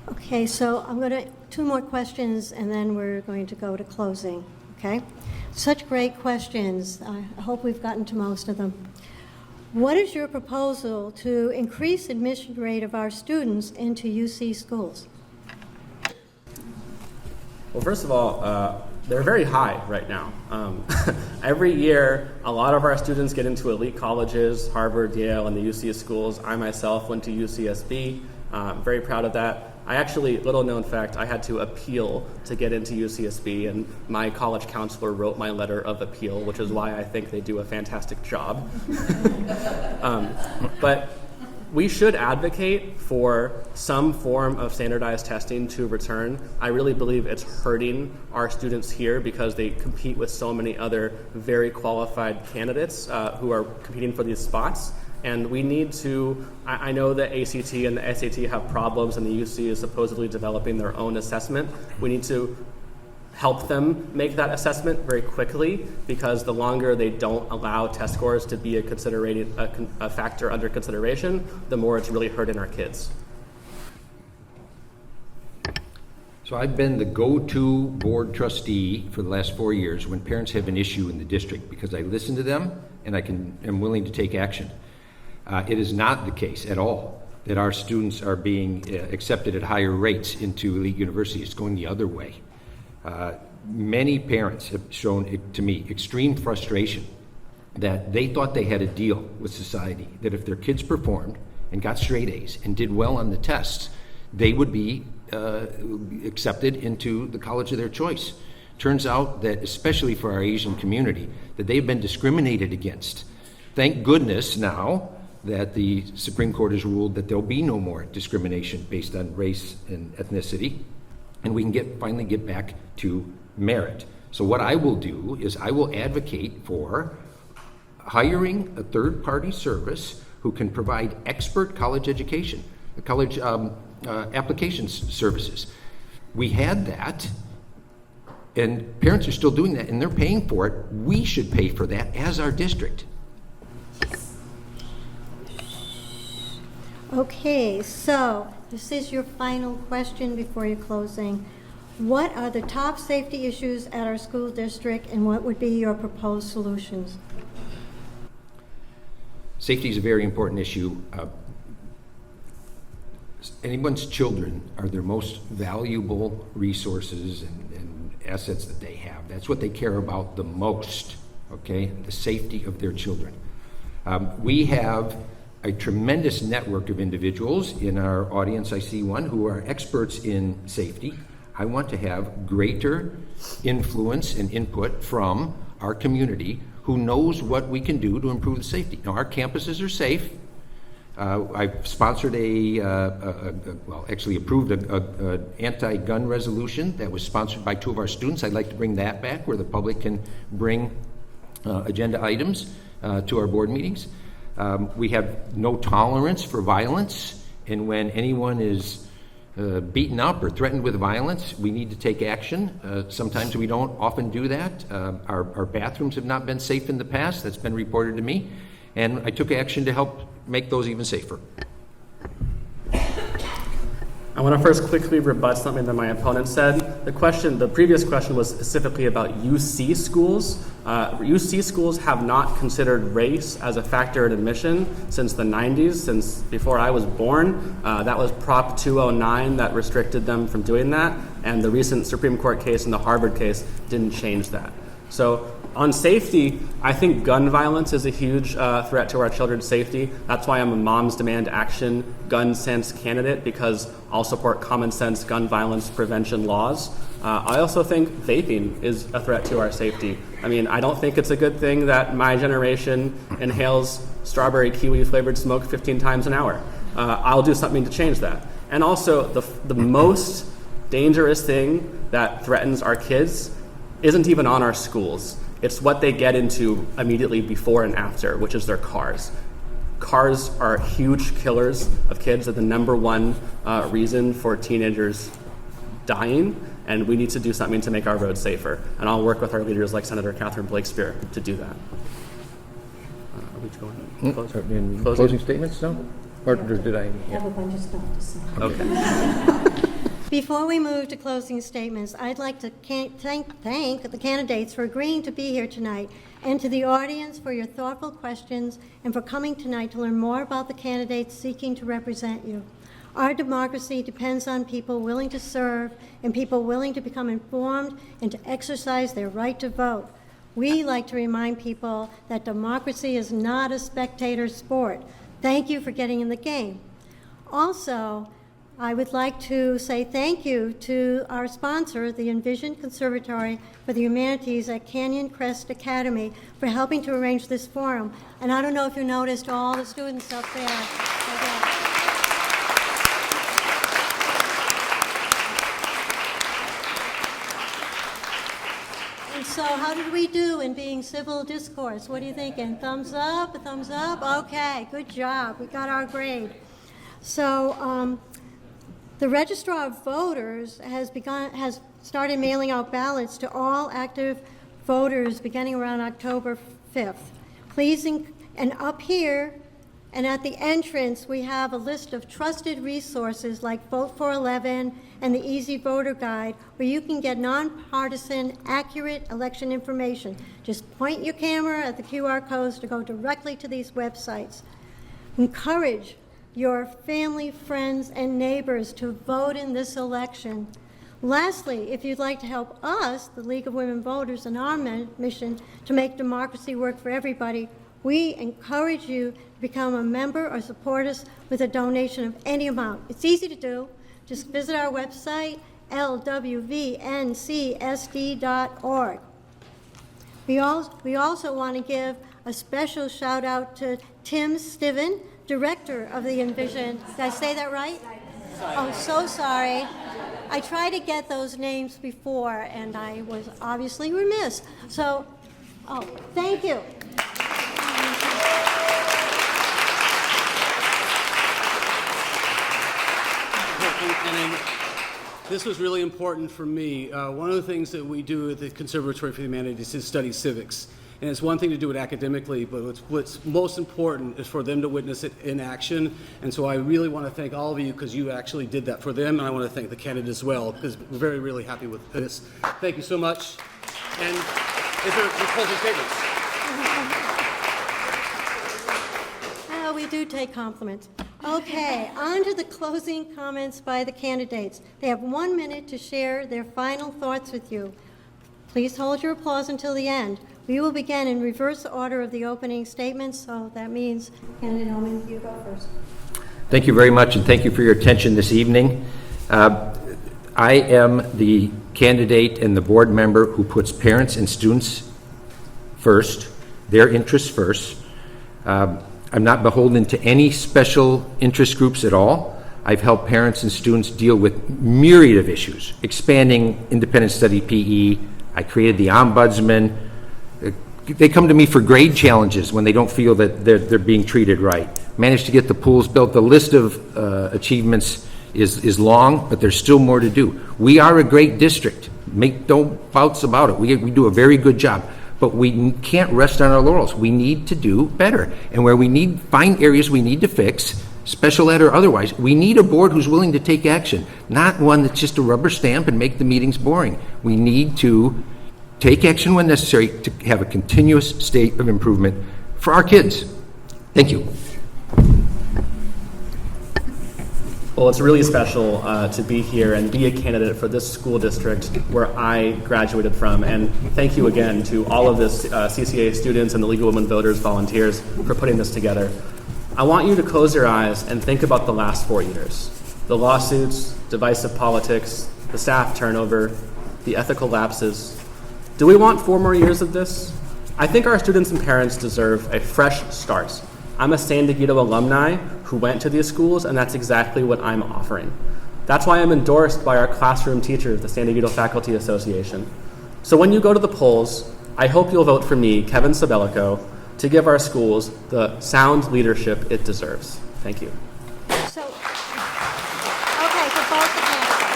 Okay, so I'm going to, 2 more questions, and then we're going to go to closing, okay? Such great questions. I hope we've gotten to most of them. What is your proposal to increase admission rate of our students into UC schools? Well, first of all, they're very high right now. Every year, a lot of our students get into elite colleges, Harvard, Yale, and the UC schools. I myself went to UCSB. I'm very proud of that. I actually, little known fact, I had to appeal to get into UCSB, and my college counselor wrote my letter of appeal, which is why I think they do a fantastic job. But we should advocate for some form of standardized testing to return. I really believe it's hurting our students here because they compete with so many other very qualified candidates who are competing for these spots. And we need to, I know the ACT and the SAT have problems, and the UC is supposedly developing their own assessment. We need to help them make that assessment very quickly, because the longer they don't allow test scores to be a factor under consideration, the more it's really hurting our kids. So I've been the go-to board trustee for the last 4 years when parents have an issue in the district, because I listen to them and am willing to take action. It is not the case at all that our students are being accepted at higher rates into elite universities. It's going the other way. Many parents have shown to me extreme frustration that they thought they had a deal with society, that if their kids performed and got straight A's and did well on the tests, they would be accepted into the college of their choice. Turns out that, especially for our Asian community, that they've been discriminated against. Thank goodness now that the Supreme Court has ruled that there'll be no more discrimination based on race and ethnicity, and we can finally get back to merit. So what I will do is I will advocate for hiring a third-party service who can provide expert college education, college applications services. We had that, and parents are still doing that, and they're paying for it. We should pay for that as our district. Okay, so this is your final question before your closing. What are the top safety issues at our school district, and what would be your proposed solutions? Safety is a very important issue. Anyone's children are their most valuable resources and assets that they have. That's what they care about the most, okay? The safety of their children. We have a tremendous network of individuals in our audience. I see one who are experts in safety. I want to have greater influence and input from our community who knows what we can do to improve the safety. Now, our campuses are safe. I've sponsored approved an anti-gun resolution that was sponsored by 2 of our students. I'd like to bring that back where the public can bring agenda items to our board meetings. We have no tolerance for violence, and when anyone is beaten up or threatened with violence, we need to take action. Sometimes we don't often do that. Our bathrooms have not been safe in the past. That's been reported to me, and I took action to help make those even safer. I want to first quickly rebut something that my opponent said. The previous question was specifically about UC schools. UC schools have not considered race as a factor in admission since the 90s, since before I was born. That was Prop 209 that restricted them from doing that, and the recent Supreme Court case and the Harvard case didn't change that. So on safety, I think gun violence is a huge threat to our children's safety. That's why I'm a Moms Demand Action gun sense candidate, because I'll support common sense gun violence prevention laws. I also think vaping is a threat to our safety. I mean, I don't think it's a good thing that my generation inhales strawberry kiwi flavored smoke 15 times an hour. I'll do something to change that. And also, the most dangerous thing that threatens our kids isn't even on our schools. It's what they get into immediately before and after, which is their cars. Cars are huge killers of kids. They're the #1 reason for teenagers dying, and we need to do something to make our roads safer. And I'll work with our leaders like Senator Catherine Blakespear to do that. Are we going? Closing statements, no? Or did I? have a bunch of stuff to say. Okay. Before we move to closing statements, I'd like to thank the candidates for agreeing to be here tonight, and to the audience for your thoughtful questions and for coming tonight to learn more about the candidates seeking to represent you. Our democracy depends on people willing to serve and people willing to become informed and to exercise their right to vote. We like to remind people that democracy is not a spectator sport. Thank you for getting in the game. Also, I would like to say thank you to our sponsor, the Envision Conservatory for the Humanities at Canyon Crest Academy, for helping to arrange this forum. And I don't know if you noticed all the students up there. And so how did we do in being civil discourse? What are you thinking? Thumbs up? A thumbs up? Okay, good job. We got our grade. So, the Registrar of Voters has started mailing out ballots to all active voters beginning around October 5th. Please, and up here and at the entrance, we have a list of trusted resources like Vote for 11 and the Easy Voter Guide, where you can get nonpartisan, accurate election information. Just point your camera at the QR codes to go directly to these websites. Encourage your family, friends, and neighbors to vote in this election. Lastly, if you'd like to help us, the League of Women Voters, in our mission to make democracy work for everybody, we encourage you to become a member or support us with a donation of any amount. It's easy to do. Just visit our website, lwvncsd.org. We also want to give a special shout out to Tim Stiven, Director of the Envision. Did I say that right? Oh, so sorry. I tried to get those names before, and I was obviously remiss. So, thank you. And this was really important for me. One of the things that we do at the Conservatory for the Humanities is study civics. And it's one thing to do it academically, but what's most important is for them to witness it in action. And so I really want to thank all of you because you actually did that for them. And I want to thank the candidates as well because we're really happy with this. Thank you so much. And is there closing statements? We do take compliments. Okay, on to the closing comments by the candidates. They have 1 minute to share their final thoughts with you. Please hold your applause until the end. We will begin in reverse order of the opening statements, so that means, candidate Allman, you go first. Thank you very much, and thank you for your attention this evening. I am the candidate and the board member who puts parents and students first, their interests first. I'm not beholden to any special interest groups at all. I've helped parents and students deal with myriad of issues, expanding independent study PE. I created the Ombudsman. They come to me for grade challenges when they don't feel that they're being treated right. Managed to get the pools built. The list of achievements is long, but there's still more to do. We are a great district. Make no doubts about it. We do a very good job. But we can't rest on our laurels. We need to do better. And where we find areas we need to fix, special ed or otherwise, we need a board who's willing to take action, not one that's just a rubber stamp and make the meetings boring. We need to take action when necessary to have a continuous state of improvement for our kids. Thank you. Well, it's really special to be here and be a candidate for this school district where I graduated from. And thank you again to all of this CCA students and the League of Women Voters volunteers for putting this together. I want you to close your eyes and think about the last 4 years. The lawsuits, divisive politics, the staff turnover, the ethical lapses. Do we want 4 more years of this? I think our students and parents deserve a fresh start. I'm a San Dieguito alumni who went to these schools, and that's exactly what I'm offering. That's why I'm endorsed by our classroom teachers, the San Dieguito Faculty Association. So when you go to the polls, I hope you'll vote for me, Kevin Sabellico, to give our schools the sound leadership it deserves. Thank you. So, okay, for both the candidates.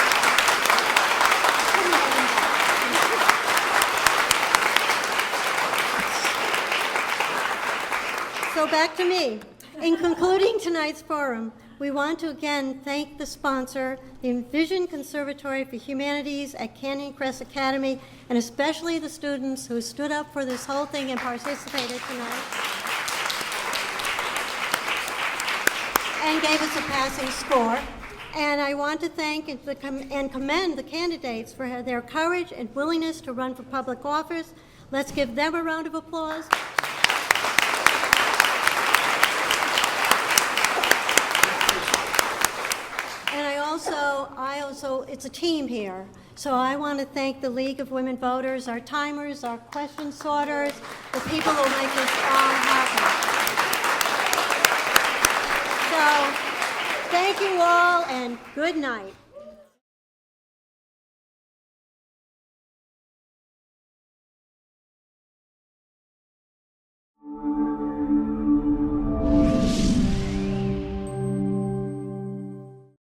So back to me. In concluding tonight's forum, we want to again thank the sponsor, the Envision Conservatory for Humanities at Canyon Crest Academy, and especially the students who stood up for this whole thing and participated tonight, and gave us a passing score. And I want to thank and commend the candidates for their courage and willingness to run for public office. Let's give them a round of applause. And I also, it's a team here. So I want to thank the League of Women Voters, our timers, our question sorters, the people who make this all happen. So thank you all and good night.